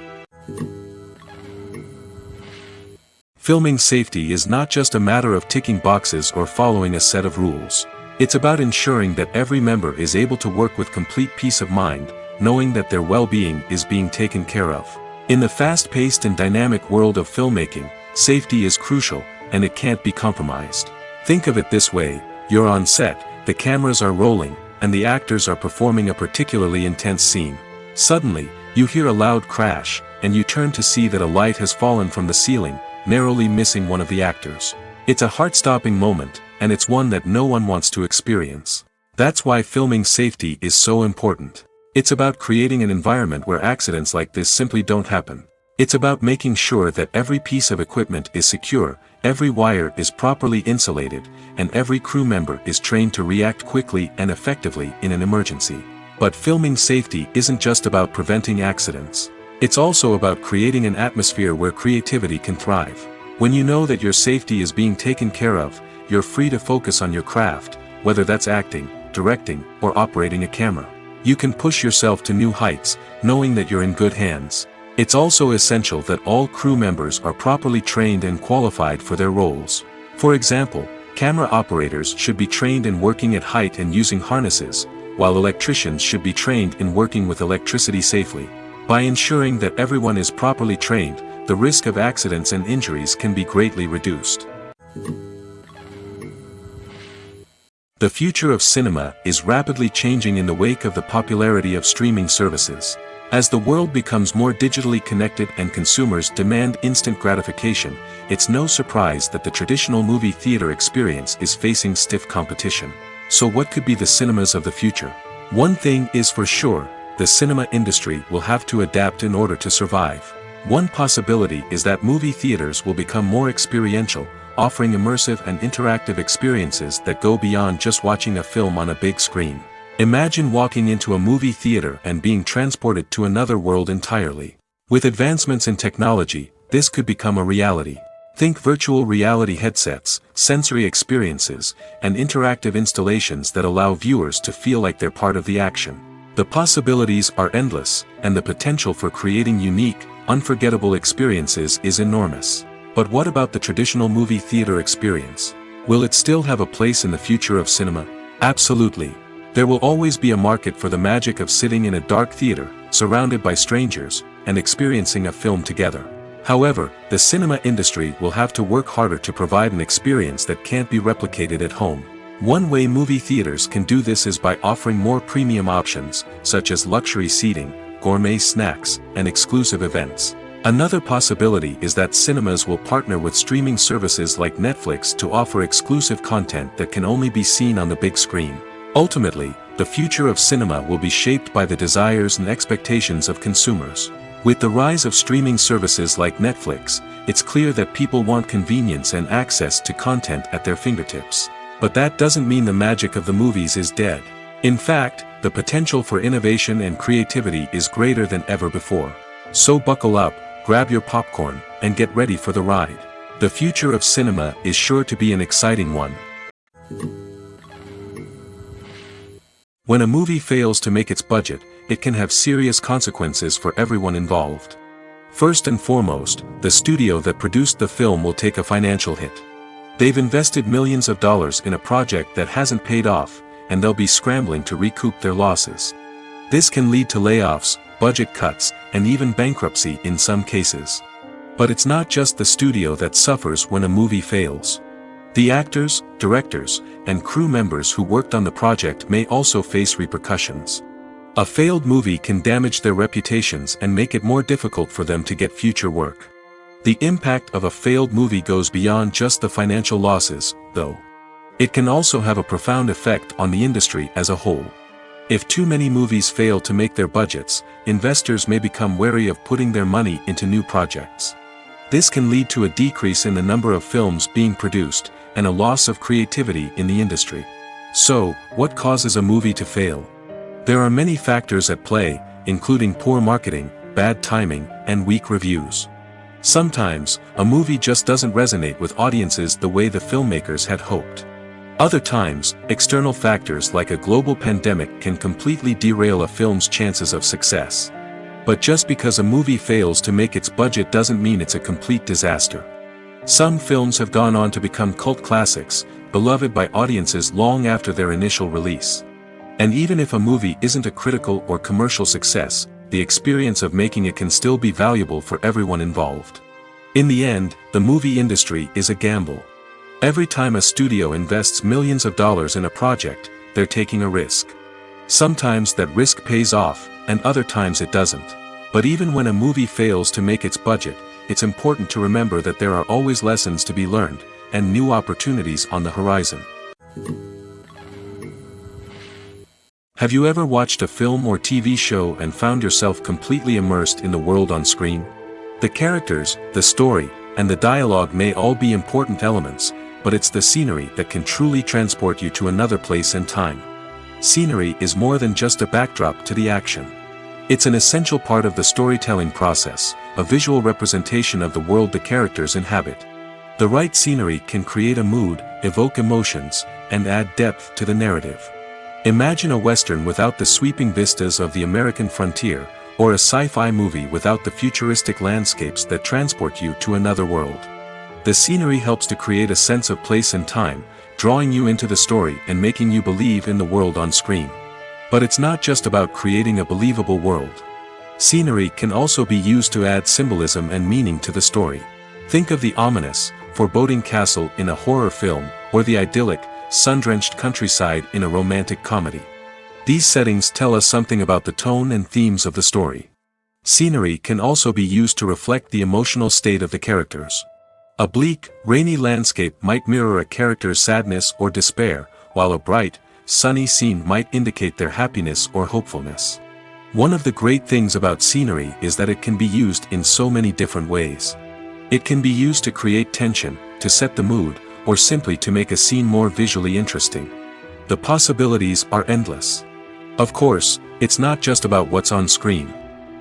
Filming safety is not just a matter of ticking boxes or following a set of rules. It's about ensuring that every member is able to work with complete peace of mind, knowing that their well-being is being taken care of. In the fast-paced and dynamic world of filmmaking, safety is crucial, and it can't be compromised. Think of it this way: you're on set, the cameras are rolling, and the actors are performing a particularly intense scene. Suddenly, you hear a loud crash, and you turn to see that a light has fallen from the ceiling, narrowly missing one of the actors. It's a heart-stopping moment, and it's one that no one wants to experience. That's why filming safety is so important. It's about creating an environment where accidents like this simply don't happen. It's about making sure that every piece of equipment is secure, every wire is properly insulated, and every crew member is trained to react quickly and effectively in an emergency. But filming safety isn't just about preventing accidents. It's also about creating an atmosphere where creativity can thrive. When you know that your safety is being taken care of, you're free to focus on your craft, whether that's acting, directing, or operating a camera. You can push yourself to new heights, knowing that you're in good hands. It's also essential that all crew members are properly trained and qualified for their roles. For example, camera operators should be trained in working at height and using harnesses, while electricians should be trained in working with electricity safely. By ensuring that everyone is properly trained, the risk of accidents and injuries can be greatly reduced. The future of cinema is rapidly changing in the wake of the popularity of streaming services. As the world becomes more digitally connected and consumers demand instant gratification, it's no surprise that the traditional movie theater experience is facing stiff competition. So what could be the cinemas of the future? One thing is for sure, the cinema industry will have to adapt in order to survive. One possibility is that movie theaters will become more experiential, offering immersive and interactive experiences that go beyond just watching a film on a big screen. Imagine walking into a movie theater and being transported to another world entirely. With advancements in technology, this could become a reality. Think virtual reality headsets, sensory experiences, and interactive installations that allow viewers to feel like they're part of the action. The possibilities are endless, and the potential for creating unique, unforgettable experiences is enormous. But what about the traditional movie theater experience? Will it still have a place in the future of cinema? Absolutely. There will always be a market for the magic of sitting in a dark theater, surrounded by strangers, and experiencing a film together. However, the cinema industry will have to work harder to provide an experience that can't be replicated at home. One way movie theaters can do this is by offering more premium options, such as luxury seating, gourmet snacks, and exclusive events. Another possibility is that cinemas will partner with streaming services like Netflix to offer exclusive content that can only be seen on the big screen. Ultimately, the future of cinema will be shaped by the desires and expectations of consumers. With the rise of streaming services like Netflix, it's clear that people want convenience and access to content at their fingertips. But that doesn't mean the magic of the movies is dead. In fact, the potential for innovation and creativity is greater than ever before. So buckle up, grab your popcorn, and get ready for the ride. The future of cinema is sure to be an exciting one. When a movie fails to make its budget, it can have serious consequences for everyone involved. First and foremost, the studio that produced the film will take a financial hit. They've invested millions of dollars in a project that hasn't paid off, and they'll be scrambling to recoup their losses. This can lead to layoffs, budget cuts, and even bankruptcy in some cases. But it's not just the studio that suffers when a movie fails. The actors, directors, and crew members who worked on the project may also face repercussions. A failed movie can damage their reputations and make it more difficult for them to get future work. The impact of a failed movie goes beyond just the financial losses, though. It can also have a profound effect on the industry as a whole. If too many movies fail to make their budgets, investors may become wary of putting their money into new projects. This can lead to a decrease in the number of films being produced, and a loss of creativity in the industry. So, what causes a movie to fail? There are many factors at play, including poor marketing, bad timing, and weak reviews. Sometimes, a movie just doesn't resonate with audiences the way the filmmakers had hoped. Other times, external factors like a global pandemic can completely derail a film's chances of success. But just because a movie fails to make its budget doesn't mean it's a complete disaster. Some films have gone on to become cult classics, beloved by audiences long after their initial release. And even if a movie isn't a critical or commercial success, the experience of making it can still be valuable for everyone involved. In the end, the movie industry is a gamble. Every time a studio invests millions of dollars in a project, they're taking a risk. Sometimes that risk pays off, and other times it doesn't. But even when a movie fails to make its budget, it's important to remember that there are always lessons to be learned, and new opportunities on the horizon. Have you ever watched a film or TV show and found yourself completely immersed in the world on screen? The characters, the story, and the dialogue may all be important elements, but it's the scenery that can truly transport you to another place and time. Scenery is more than just a backdrop to the action. It's an essential part of the storytelling process, a visual representation of the world the characters inhabit. The right scenery can create a mood, evoke emotions, and add depth to the narrative. Imagine a Western without the sweeping vistas of the American frontier, or a sci-fi movie without the futuristic landscapes that transport you to another world. The scenery helps to create a sense of place and time, drawing you into the story and making you believe in the world on screen. But it's not just about creating a believable world. Scenery can also be used to add symbolism and meaning to the story. Think of the ominous, foreboding castle in a horror film, or the idyllic, sun-drenched countryside in a romantic comedy. These settings tell us something about the tone and themes of the story. Scenery can also be used to reflect the emotional state of the characters. A bleak, rainy landscape might mirror a character's sadness or despair, while a bright, sunny scene might indicate their happiness or hopefulness. One of the great things about scenery is that it can be used in so many different ways. It can be used to create tension, to set the mood, or simply to make a scene more visually interesting. The possibilities are endless. Of course, it's not just about what's on screen.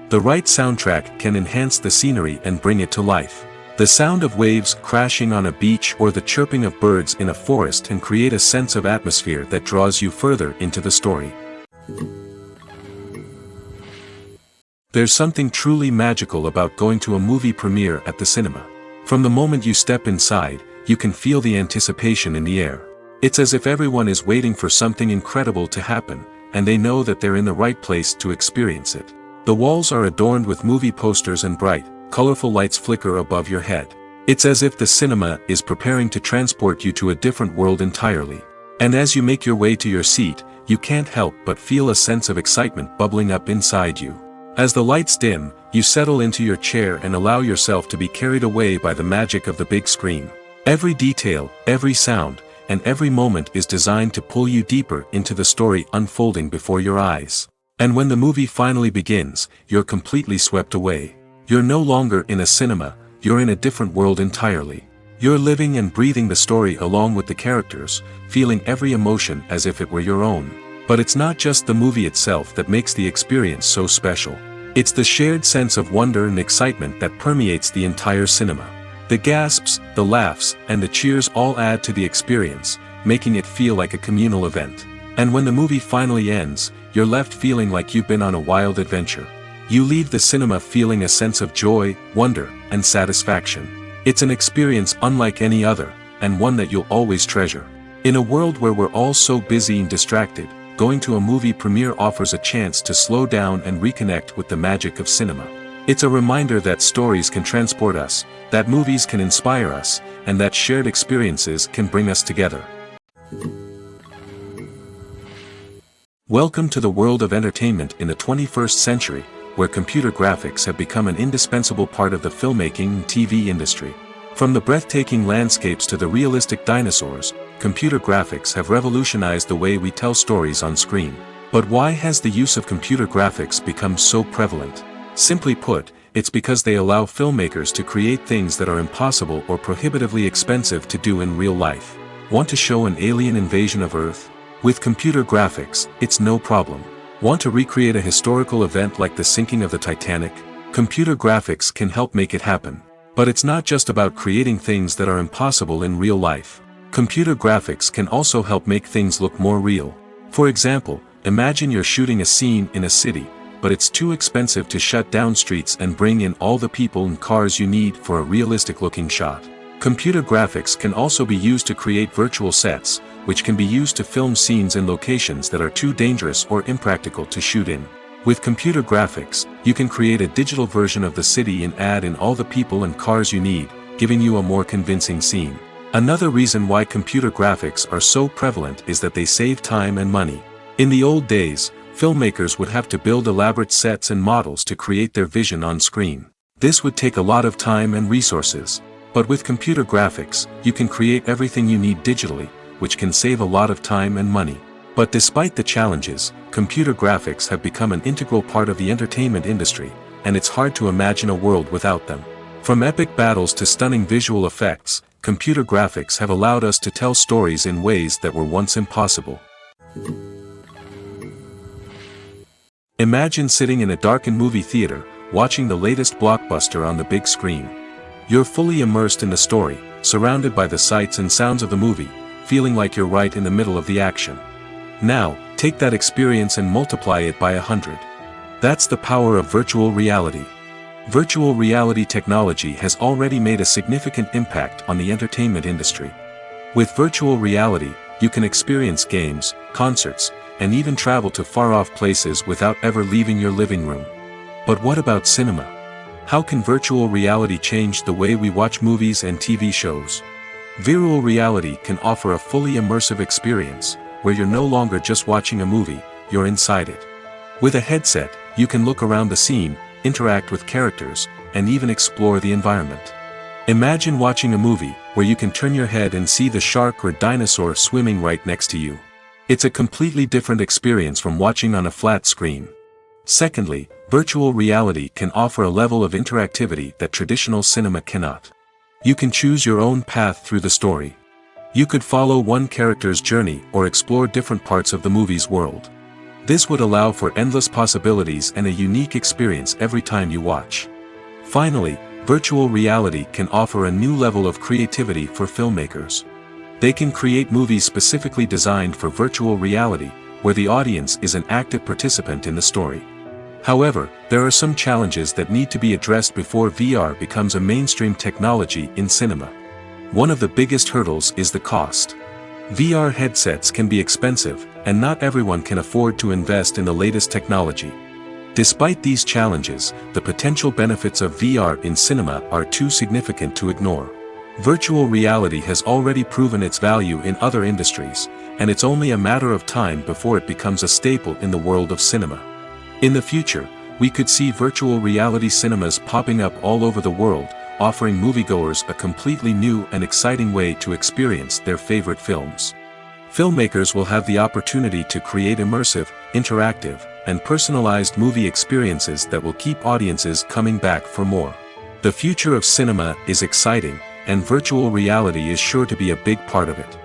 The right soundtrack can enhance the scenery and bring it to life. The sound of waves crashing on a beach or the chirping of birds in a forest can create a sense of atmosphere that draws you further into the story. There's something truly magical about going to a movie premiere at the cinema. From the moment you step inside, you can feel the anticipation in the air. It's as if everyone is waiting for something incredible to happen, and they know that they're in the right place to experience it. The walls are adorned with movie posters and bright, colorful lights flicker above your head. It's as if the cinema is preparing to transport you to a different world entirely. And as you make your way to your seat, you can't help but feel a sense of excitement bubbling up inside you. As the lights dim, you settle into your chair and allow yourself to be carried away by the magic of the big screen. Every detail, every sound, and every moment is designed to pull you deeper into the story unfolding before your eyes. And when the movie finally begins, you're completely swept away. You're no longer in a cinema, you're in a different world entirely. You're living and breathing the story along with the characters, feeling every emotion as if it were your own. But it's not just the movie itself that makes the experience so special. It's the shared sense of wonder and excitement that permeates the entire cinema. The gasps, the laughs, and the cheers all add to the experience, making it feel like a communal event. And when the movie finally ends, you're left feeling like you've been on a wild adventure. You leave the cinema feeling a sense of joy, wonder, and satisfaction. It's an experience unlike any other, and one that you'll always treasure. In a world where we're all so busy and distracted, going to a movie premiere offers a chance to slow down and reconnect with the magic of cinema. It's a reminder that stories can transport us, that movies can inspire us, and that shared experiences can bring us together. Welcome to the world of entertainment in the 21st century, where computer graphics have become an indispensable part of the filmmaking and TV industry. From the breathtaking landscapes to the realistic dinosaurs, computer graphics have revolutionized the way we tell stories on screen. But why has the use of computer graphics become so prevalent? Simply put, it's because they allow filmmakers to create things that are impossible or prohibitively expensive to do in real life. Want to show an alien invasion of Earth? With computer graphics, it's no problem. Want to recreate a historical event like the sinking of the Titanic? Computer graphics can help make it happen. But it's not just about creating things that are impossible in real life. Computer graphics can also help make things look more real. For example, imagine you're shooting a scene in a city, but it's too expensive to shut down streets and bring in all the people and cars you need for a realistic-looking shot. Computer graphics can also be used to create virtual sets, which can be used to film scenes in locations that are too dangerous or impractical to shoot in. With computer graphics, you can create a digital version of the city and add in all the people and cars you need, giving you a more convincing scene. Another reason why computer graphics are so prevalent is that they save time and money. In the old days, filmmakers would have to build elaborate sets and models to create their vision on screen. This would take a lot of time and resources. But with computer graphics, you can create everything you need digitally, which can save a lot of time and money. But despite the challenges, computer graphics have become an integral part of the entertainment industry, and it's hard to imagine a world without them. From epic battles to stunning visual effects, computer graphics have allowed us to tell stories in ways that were once impossible. Imagine sitting in a darkened movie theater, watching the latest blockbuster on the big screen. You're fully immersed in the story, surrounded by the sights and sounds of the movie, feeling like you're right in the middle of the action. Now, take that experience and multiply it by 100. That's the power of virtual reality. Virtual reality technology has already made a significant impact on the entertainment industry. With virtual reality, you can experience games, concerts, and even travel to far-off places without ever leaving your living room. But what about cinema? How can virtual reality change the way we watch movies and TV shows? Virtual reality can offer a fully immersive experience, where you're no longer just watching a movie, you're inside it. With a headset, you can look around the scene, interact with characters, and even explore the environment. Imagine watching a movie where you can turn your head and see the shark or dinosaur swimming right next to you. It's a completely different experience from watching on a flat screen. Secondly, virtual reality can offer a level of interactivity that traditional cinema cannot. You can choose your own path through the story. You could follow one character's journey or explore different parts of the movie's world. This would allow for endless possibilities and a unique experience every time you watch. Finally, virtual reality can offer a new level of creativity for filmmakers. They can create movies specifically designed for virtual reality, where the audience is an active participant in the story. However, there are some challenges that need to be addressed before VR becomes a mainstream technology in cinema. One of the biggest hurdles is the cost. VR headsets can be expensive, and not everyone can afford to invest in the latest technology. Despite these challenges, the potential benefits of VR in cinema are too significant to ignore. Virtual reality has already proven its value in other industries, and it's only a matter of time before it becomes a staple in the world of cinema. In the future, we could see virtual reality cinemas popping up all over the world, offering moviegoers a completely new and exciting way to experience their favorite films. Filmmakers will have the opportunity to create immersive, interactive, and personalized movie experiences that will keep audiences coming back for more. The future of cinema is exciting, and virtual reality is sure to be a big part of it.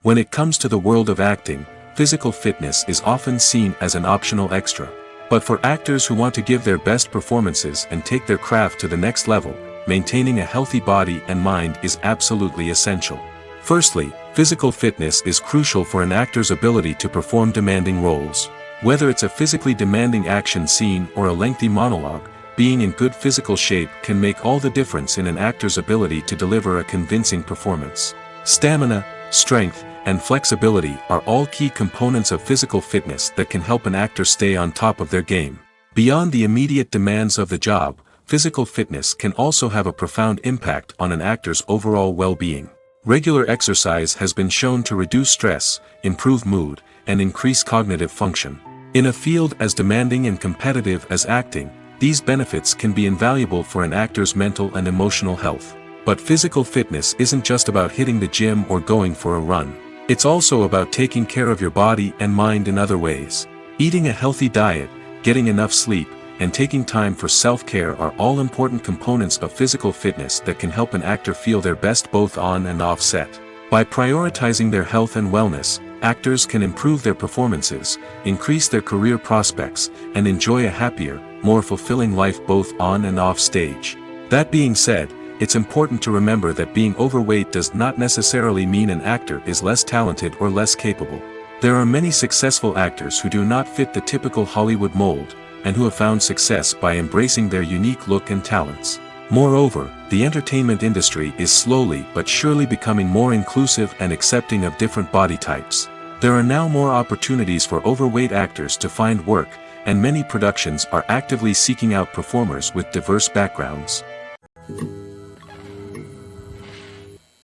When it comes to the world of acting, physical fitness is often seen as an optional extra. But for actors who want to give their best performances and take their craft to the next level, maintaining a healthy body and mind is absolutely essential. Firstly, physical fitness is crucial for an actor's ability to perform demanding roles. Whether it's a physically demanding action scene or a lengthy monologue, being in good physical shape can make all the difference in an actor's ability to deliver a convincing performance. Stamina, strength, and flexibility are all key components of physical fitness that can help an actor stay on top of their game. Beyond the immediate demands of the job, physical fitness can also have a profound impact on an actor's overall well-being. Regular exercise has been shown to reduce stress, improve mood, and increase cognitive function. In a field as demanding and competitive as acting, these benefits can be invaluable for an actor's mental and emotional health. But physical fitness isn't just about hitting the gym or going for a run. It's also about taking care of your body and mind in other ways. Eating a healthy diet, getting enough sleep, and taking time for self-care are all important components of physical fitness that can help an actor feel their best both on and off set. By prioritizing their health and wellness, actors can improve their performances, increase their career prospects, and enjoy a happier, more fulfilling life both on and off stage. That being said, it's important to remember that being overweight does not necessarily mean an actor is less talented or less capable. There are many successful actors who do not fit the typical Hollywood mold, and who have found success by embracing their unique look and talents. Moreover, the entertainment industry is slowly but surely becoming more inclusive and accepting of different body types. There are now more opportunities for overweight actors to find work, and many productions are actively seeking out performers with diverse backgrounds.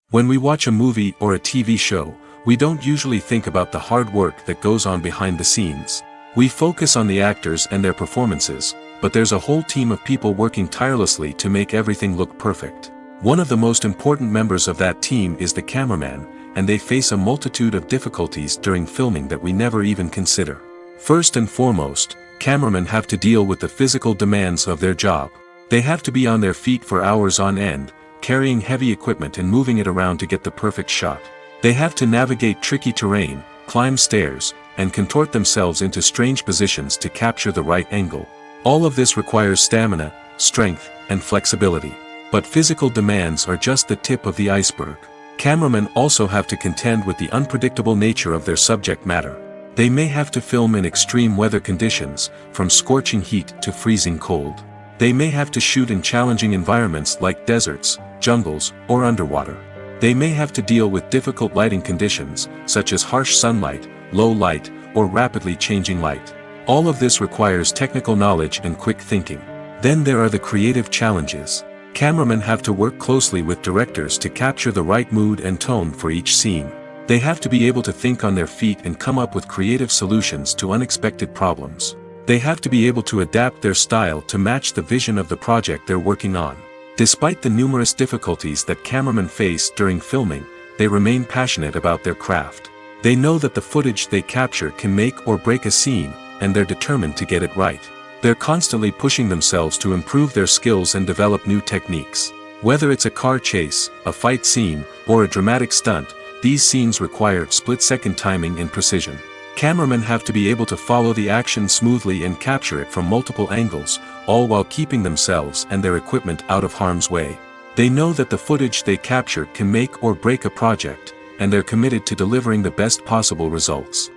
When we watch a movie or a TV show, We don't usually think about the hard work that goes on behind the scenes. We focus on the actors and their performances, but there's a whole team of people working tirelessly to make everything look perfect. One of the most important members of that team is the cameraman, and they face a multitude of difficulties during filming that we never even consider. First and foremost, cameramen have to deal with the physical demands of their job. They have to be on their feet for hours on end, carrying heavy equipment and moving it around to get the perfect shot. They have to navigate tricky terrain, climb stairs, and contort themselves into strange positions to capture the right angle. All of this requires stamina, strength, and flexibility. But physical demands are just the tip of the iceberg. Cameramen also have to contend with the unpredictable nature of their subject matter. They may have to film in extreme weather conditions, from scorching heat to freezing cold. They may have to shoot in challenging environments like deserts, jungles, or underwater. They may have to deal with difficult lighting conditions, such as harsh sunlight, low light, or rapidly changing light. All of this requires technical knowledge and quick thinking. Then there are the creative challenges. Cameramen have to work closely with directors to capture the right mood and tone for each scene. They have to be able to think on their feet and come up with creative solutions to unexpected problems. They have to be able to adapt their style to match the vision of the project they're working on. Despite the numerous difficulties that cameramen face during filming, they remain passionate about their craft. They know that the footage they capture can make or break a scene, and they're determined to get it right. They're constantly pushing themselves to improve their skills and develop new techniques. Whether it's a car chase, a fight scene, or a dramatic stunt, these scenes require split-second timing and precision. Cameramen have to be able to follow the action smoothly and capture it from multiple angles, all while keeping themselves and their equipment out of harm's way. They know that the footage they capture can make or break a project, and they're committed to delivering the best possible results.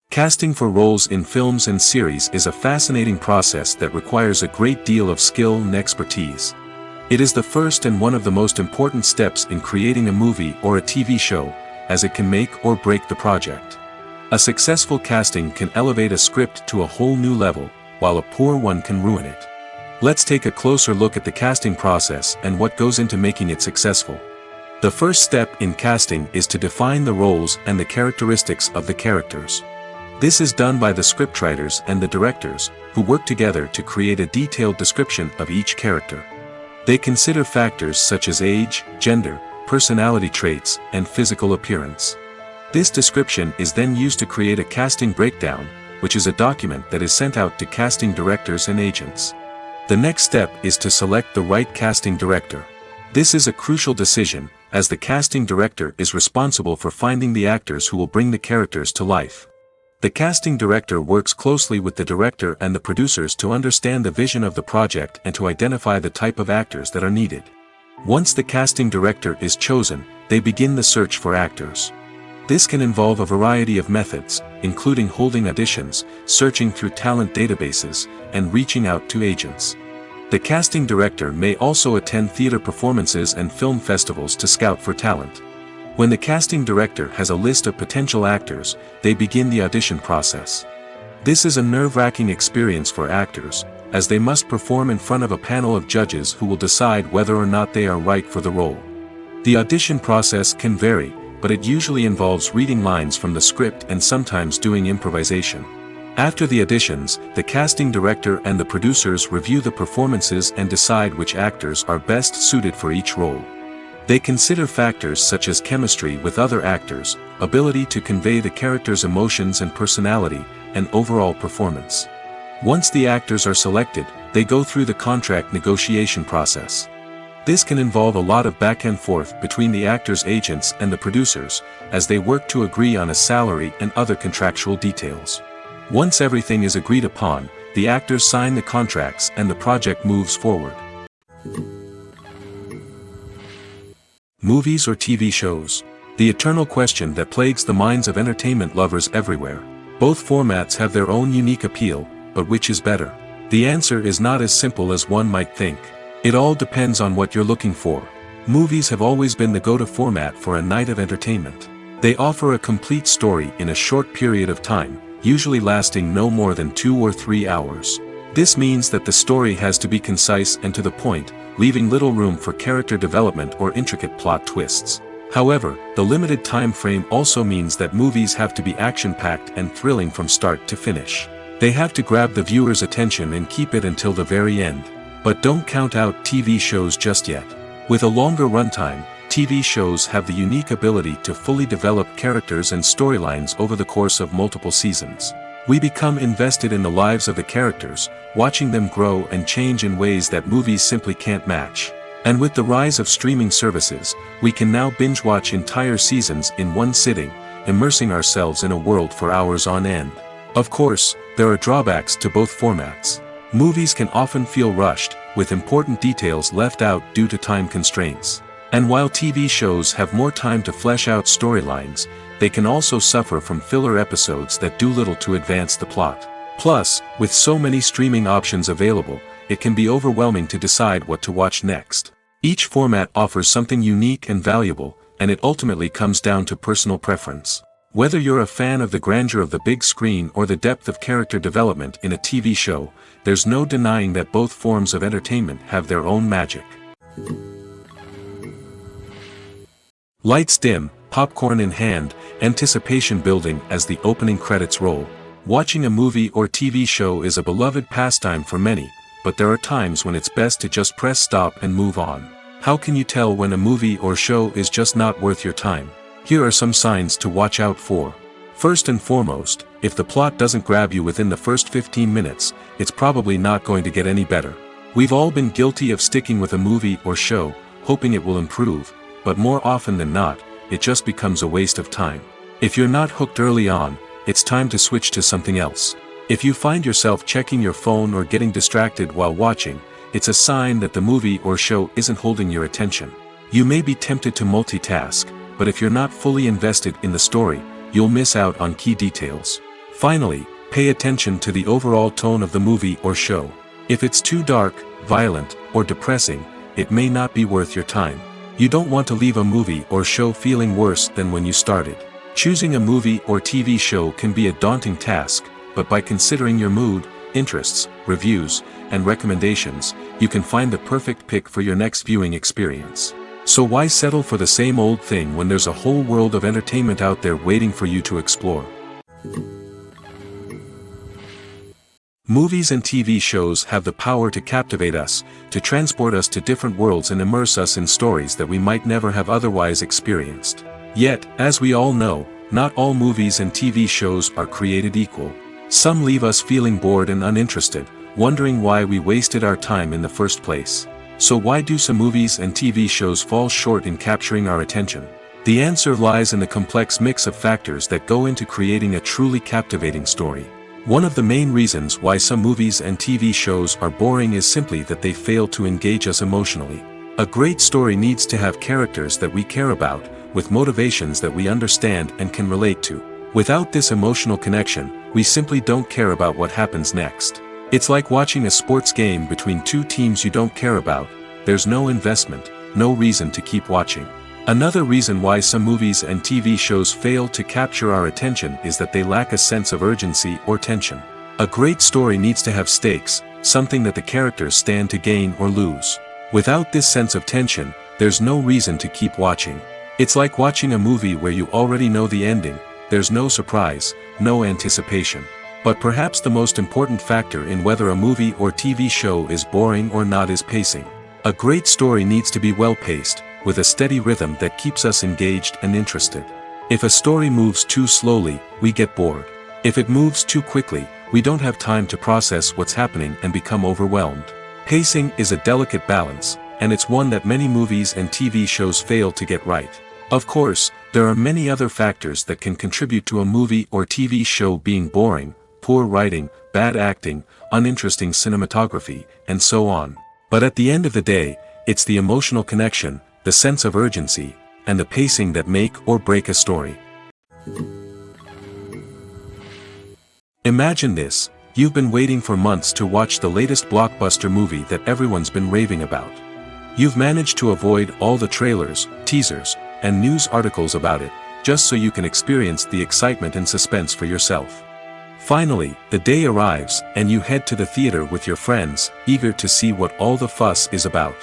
Casting for roles in films and series is a fascinating process that requires a great deal of skill and expertise. It is the first and one of the most important steps in creating a movie or a TV show, as it can make or break the project. A successful casting can elevate a script to a whole new level, while a poor one can ruin it. Let's take a closer look at the casting process and what goes into making it successful. The first step in casting is to define the roles and the characteristics of the characters. This is done by the scriptwriters and the directors, who work together to create a detailed description of each character. They consider factors such as age, gender, personality traits, and physical appearance. This description is then used to create a casting breakdown, which is a document that is sent out to casting directors and agents. The next step is to select the right casting director. This is a crucial decision, as the casting director is responsible for finding the actors who will bring the characters to life. The casting director works closely with the director and the producers to understand the vision of the project and to identify the type of actors that are needed. Once the casting director is chosen, they begin the search for actors. This can involve a variety of methods, including holding auditions, searching through talent databases, and reaching out to agents. The casting director may also attend theater performances and film festivals to scout for talent. When the casting director has a list of potential actors, they begin the audition process. This is a nerve-wracking experience for actors, as they must perform in front of a panel of judges who will decide whether or not they are right for the role. The audition process can vary, but it usually involves reading lines from the script and sometimes doing improvisation. After the auditions, the casting director and the producers review the performances and decide which actors are best suited for each role. They consider factors such as chemistry with other actors, ability to convey the character's emotions and personality, and overall performance. Once the actors are selected, they go through the contract negotiation process. This can involve a lot of back and forth between the actors' agents and the producers, as they work to agree on a salary and other contractual details. Once everything is agreed upon, the actors sign the contracts and the project moves forward. Movies or TV shows? The eternal question that plagues the minds of entertainment lovers everywhere. Both formats have their own unique appeal, but which is better? The answer is not as simple as one might think. It all depends on what you're looking for. Movies have always been the go-to format for a night of entertainment. They offer a complete story in a short period of time, usually lasting no more than 2 or 3 hours. This means that the story has to be concise and to the point, leaving little room for character development or intricate plot twists. However, the limited time frame also means that movies have to be action-packed and thrilling from start to finish. They have to grab the viewer's attention and keep it until the very end. But don't count out TV shows just yet. With a longer runtime, TV shows have the unique ability to fully develop characters and storylines over the course of multiple seasons. We become invested in the lives of the characters, watching them grow and change in ways that movies simply can't match. And with the rise of streaming services, we can now binge-watch entire seasons in one sitting, immersing ourselves in a world for hours on end. Of course, there are drawbacks to both formats. Movies can often feel rushed, with important details left out due to time constraints. And while TV shows have more time to flesh out storylines, they can also suffer from filler episodes that do little to advance the plot. Plus, with so many streaming options available, it can be overwhelming to decide what to watch next. Each format offers something unique and valuable, and it ultimately comes down to personal preference. Whether you're a fan of the grandeur of the big screen or the depth of character development in a TV show, there's no denying that both forms of entertainment have their own magic. Lights dim, popcorn in hand, anticipation building as the opening credits roll. Watching a movie or TV show is a beloved pastime for many, but there are times when it's best to just press stop and move on. How can you tell when a movie or show is just not worth your time? Here are some signs to watch out for. First and foremost, if the plot doesn't grab you within the first 15 minutes, it's probably not going to get any better. We've all been guilty of sticking with a movie or show, hoping it will improve, but more often than not, it just becomes a waste of time. If you're not hooked early on, it's time to switch to something else. If you find yourself checking your phone or getting distracted while watching, it's a sign that the movie or show isn't holding your attention. You may be tempted to multitask, but if you're not fully invested in the story, you'll miss out on key details. Finally, pay attention to the overall tone of the movie or show. If it's too dark, violent, or depressing, it may not be worth your time. You don't want to leave a movie or show feeling worse than when you started. Choosing a movie or TV show can be a daunting task, but by considering your mood, interests, reviews, and recommendations, you can find the perfect pick for your next viewing experience. So why settle for the same old thing when there's a whole world of entertainment out there waiting for you to explore? Movies and TV shows have the power to captivate us, to transport us to different worlds and immerse us in stories that we might never have otherwise experienced. Yet, as we all know, not all movies and TV shows are created equal. Some leave us feeling bored and uninterested, wondering why we wasted our time in the first place. So why do some movies and TV shows fall short in capturing our attention? The answer lies in the complex mix of factors that go into creating a truly captivating story. One of the main reasons why some movies and TV shows are boring is simply that they fail to engage us emotionally. A great story needs to have characters that we care about, with motivations that we understand and can relate to. Without this emotional connection, we simply don't care about what happens next. It's like watching a sports game between two teams you don't care about. There's no investment, no reason to keep watching. Another reason why some movies and TV shows fail to capture our attention is that they lack a sense of urgency or tension. A great story needs to have stakes, something that the characters stand to gain or lose. Without this sense of tension, there's no reason to keep watching. It's like watching a movie where you already know the ending. There's no surprise, no anticipation. But perhaps the most important factor in whether a movie or TV show is boring or not is pacing. A great story needs to be well-paced, with a steady rhythm that keeps us engaged and interested. If a story moves too slowly, we get bored. If it moves too quickly, we don't have time to process what's happening and become overwhelmed. Pacing is a delicate balance, and it's one that many movies and TV shows fail to get right. Of course, there are many other factors that can contribute to a movie or TV show being boring: poor writing, bad acting, uninteresting cinematography, and so on. But at the end of the day, it's the emotional connection, the sense of urgency, and the pacing that make or break a story. Imagine this: you've been waiting for months to watch the latest blockbuster movie that everyone's been raving about. You've managed to avoid all the trailers, teasers, and news articles about it, just so you can experience the excitement and suspense for yourself. Finally, the day arrives, and you head to the theater with your friends, eager to see what all the fuss is about.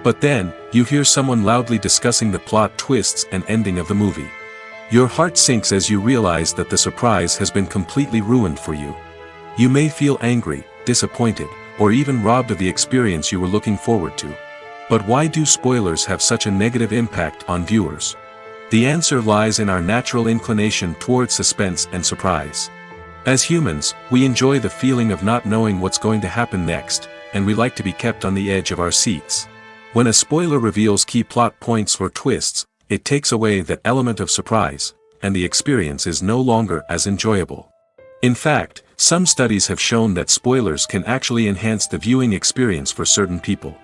But then, you hear someone loudly discussing the plot twists and ending of the movie. Your heart sinks as you realize that the surprise has been completely ruined for you. You may feel angry, disappointed, or even robbed of the experience you were looking forward to. But why do spoilers have such a negative impact on viewers? The answer lies in our natural inclination toward suspense and surprise. As humans, we enjoy the feeling of not knowing what's going to happen next, and we like to be kept on the edge of our seats. When a spoiler reveals key plot points or twists, it takes away that element of surprise, and the experience is no longer as enjoyable. In fact, some studies have shown that spoilers can actually enhance the viewing experience for certain people.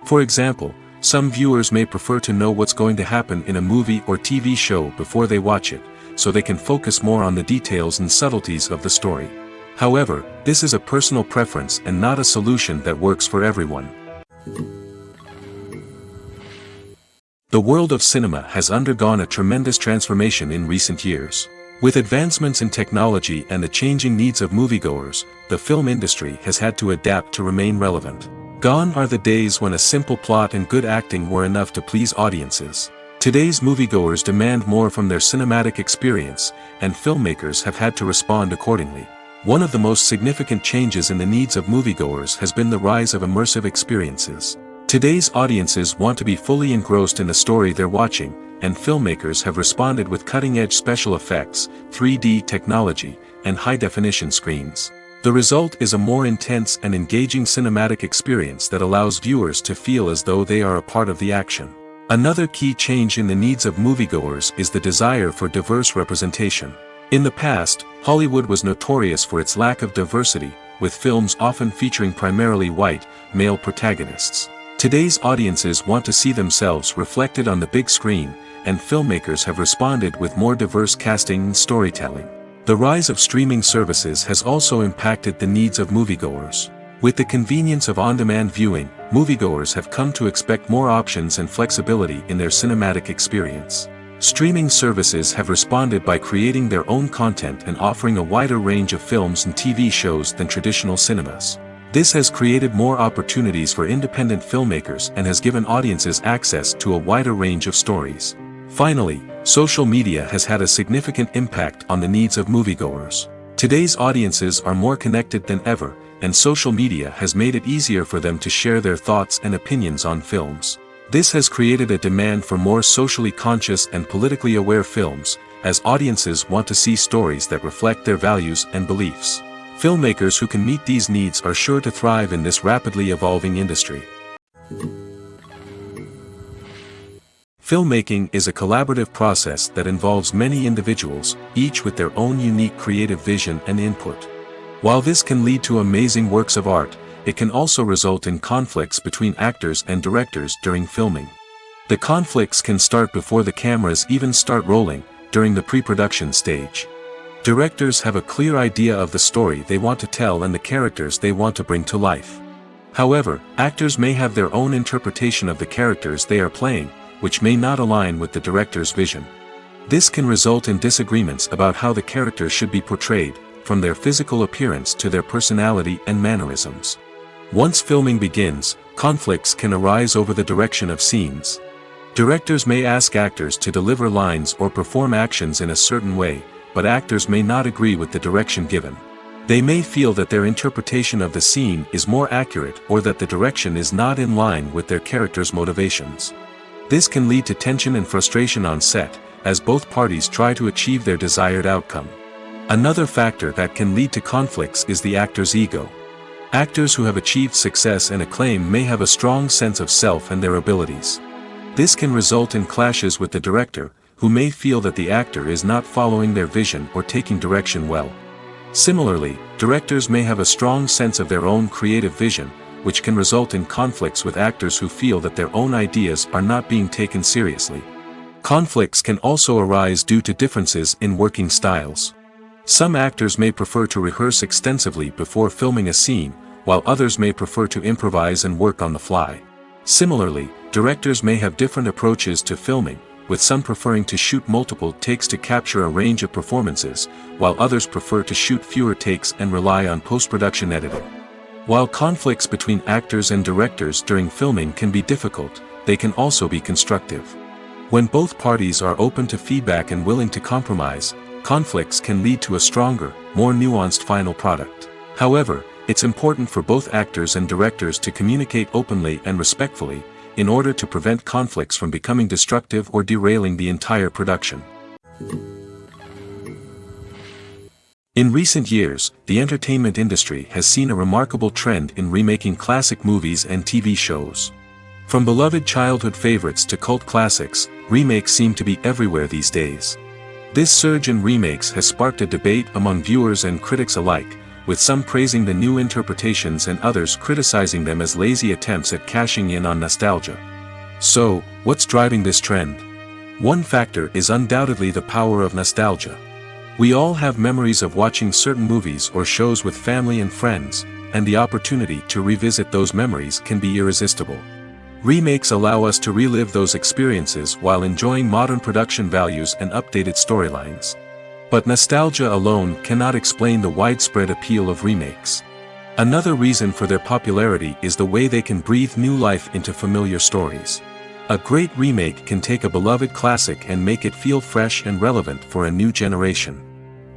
For example, some viewers may prefer to know what's going to happen in a movie or TV show before they watch it, so they can focus more on the details and subtleties of the story. However, this is a personal preference and not a solution that works for everyone. The world of cinema has undergone a tremendous transformation in recent years. With advancements in technology and the changing needs of moviegoers, the film industry has had to adapt to remain relevant. Gone are the days when a simple plot and good acting were enough to please audiences. Today's moviegoers demand more from their cinematic experience, and filmmakers have had to respond accordingly. One of the most significant changes in the needs of moviegoers has been the rise of immersive experiences. Today's audiences want to be fully engrossed in the story they're watching, and filmmakers have responded with cutting-edge special effects, 3D technology, and high-definition screens. The result is a more intense and engaging cinematic experience that allows viewers to feel as though they are a part of the action. Another key change in the needs of moviegoers is the desire for diverse representation. In the past, Hollywood was notorious for its lack of diversity, with films often featuring primarily white, male protagonists. Today's audiences want to see themselves reflected on the big screen, and filmmakers have responded with more diverse casting and storytelling. The rise of streaming services has also impacted the needs of moviegoers. With the convenience of on-demand viewing, moviegoers have come to expect more options and flexibility in their cinematic experience. Streaming services have responded by creating their own content and offering a wider range of films and TV shows than traditional cinemas. This has created more opportunities for independent filmmakers and has given audiences access to a wider range of stories. Finally, social media has had a significant impact on the needs of moviegoers. Today's audiences are more connected than ever, and social media has made it easier for them to share their thoughts and opinions on films. This has created a demand for more socially conscious and politically aware films, as audiences want to see stories that reflect their values and beliefs. Filmmakers who can meet these needs are sure to thrive in this rapidly evolving industry. Filmmaking is a collaborative process that involves many individuals, each with their own unique creative vision and input. While this can lead to amazing works of art, it can also result in conflicts between actors and directors during filming. The conflicts can start before the cameras even start rolling, during the pre-production stage. Directors have a clear idea of the story they want to tell and the characters they want to bring to life. However, actors may have their own interpretation of the characters they are playing, which may not align with the director's vision. This can result in disagreements about how the characters should be portrayed, from their physical appearance to their personality and mannerisms. Once filming begins, conflicts can arise over the direction of scenes. Directors may ask actors to deliver lines or perform actions in a certain way, but actors may not agree with the direction given. They may feel that their interpretation of the scene is more accurate or that the direction is not in line with their character's motivations. This can lead to tension and frustration on set, as both parties try to achieve their desired outcome. Another factor that can lead to conflicts is the actor's ego. Actors who have achieved success and acclaim may have a strong sense of self and their abilities. This can result in clashes with the director, who may feel that the actor is not following their vision or taking direction well. Similarly, directors may have a strong sense of their own creative vision, which can result in conflicts with actors who feel that their own ideas are not being taken seriously. Conflicts can also arise due to differences in working styles. Some actors may prefer to rehearse extensively before filming a scene, while others may prefer to improvise and work on the fly. Similarly, directors may have different approaches to filming, with some preferring to shoot multiple takes to capture a range of performances, while others prefer to shoot fewer takes and rely on post-production editing. While conflicts between actors and directors during filming can be difficult, they can also be constructive. When both parties are open to feedback and willing to compromise, conflicts can lead to a stronger, more nuanced final product. However, it's important for both actors and directors to communicate openly and respectfully, in order to prevent conflicts from becoming destructive or derailing the entire production. In recent years, the entertainment industry has seen a remarkable trend in remaking classic movies and TV shows. From beloved childhood favorites to cult classics, remakes seem to be everywhere these days. This surge in remakes has sparked a debate among viewers and critics alike, with some praising the new interpretations and others criticizing them as lazy attempts at cashing in on nostalgia. So, what's driving this trend? One factor is undoubtedly the power of nostalgia. We all have memories of watching certain movies or shows with family and friends, and the opportunity to revisit those memories can be irresistible. Remakes allow us to relive those experiences while enjoying modern production values and updated storylines. But nostalgia alone cannot explain the widespread appeal of remakes. Another reason for their popularity is the way they can breathe new life into familiar stories. A great remake can take a beloved classic and make it feel fresh and relevant for a new generation.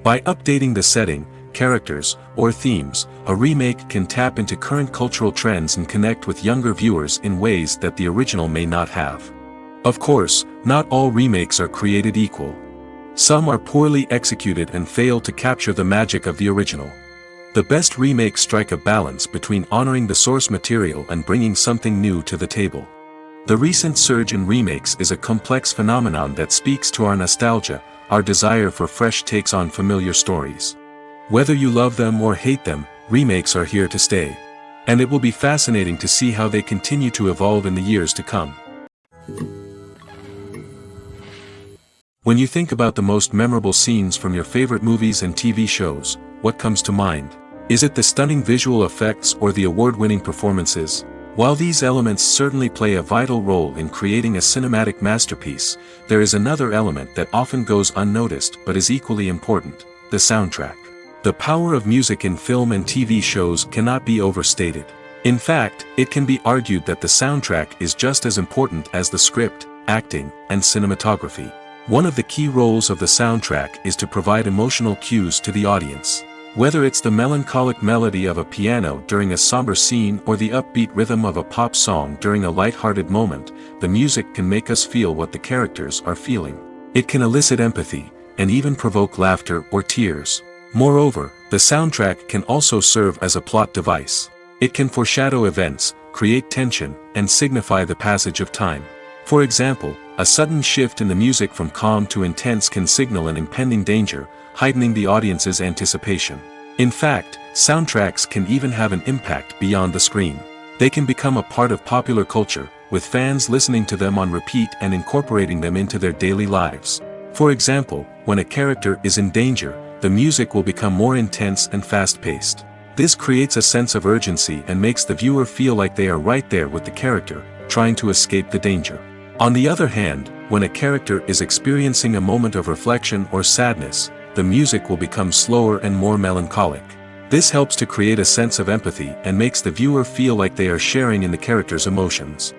By updating the setting, characters, or themes, a remake can tap into current cultural trends and connect with younger viewers in ways that the original may not have. Of course, not all remakes are created equal. Some are poorly executed and fail to capture the magic of the original. The best remakes strike a balance between honoring the source material and bringing something new to the table. The recent surge in remakes is a complex phenomenon that speaks to our nostalgia, our desire for fresh takes on familiar stories. Whether you love them or hate them, remakes are here to stay. And it will be fascinating to see how they continue to evolve in the years to come. When you think about the most memorable scenes from your favorite movies and TV shows, what comes to mind? Is it the stunning visual effects or the award-winning performances? While these elements certainly play a vital role in creating a cinematic masterpiece, there is another element that often goes unnoticed but is equally important: the soundtrack. The power of music in film and TV shows cannot be overstated. In fact, it can be argued that the soundtrack is just as important as the script, acting, and cinematography. One of the key roles of the soundtrack is to provide emotional cues to the audience. Whether it's the melancholic melody of a piano during a somber scene or the upbeat rhythm of a pop song during a light-hearted moment, the music can make us feel what the characters are feeling. It can elicit empathy, and even provoke laughter or tears. Moreover, the soundtrack can also serve as a plot device. It can foreshadow events, create tension, and signify the passage of time. For example, a sudden shift in the music from calm to intense can signal an impending danger, heightening the audience's anticipation. In fact, soundtracks can even have an impact beyond the screen. They can become a part of popular culture, with fans listening to them on repeat and incorporating them into their daily lives. For example, when a character is in danger, the music will become more intense and fast-paced. This creates a sense of urgency and makes the viewer feel like they are right there with the character, trying to escape the danger. On the other hand, when a character is experiencing a moment of reflection or sadness, the music will become slower and more melancholic. This helps to create a sense of empathy and makes the viewer feel like they are sharing in the character's emotions.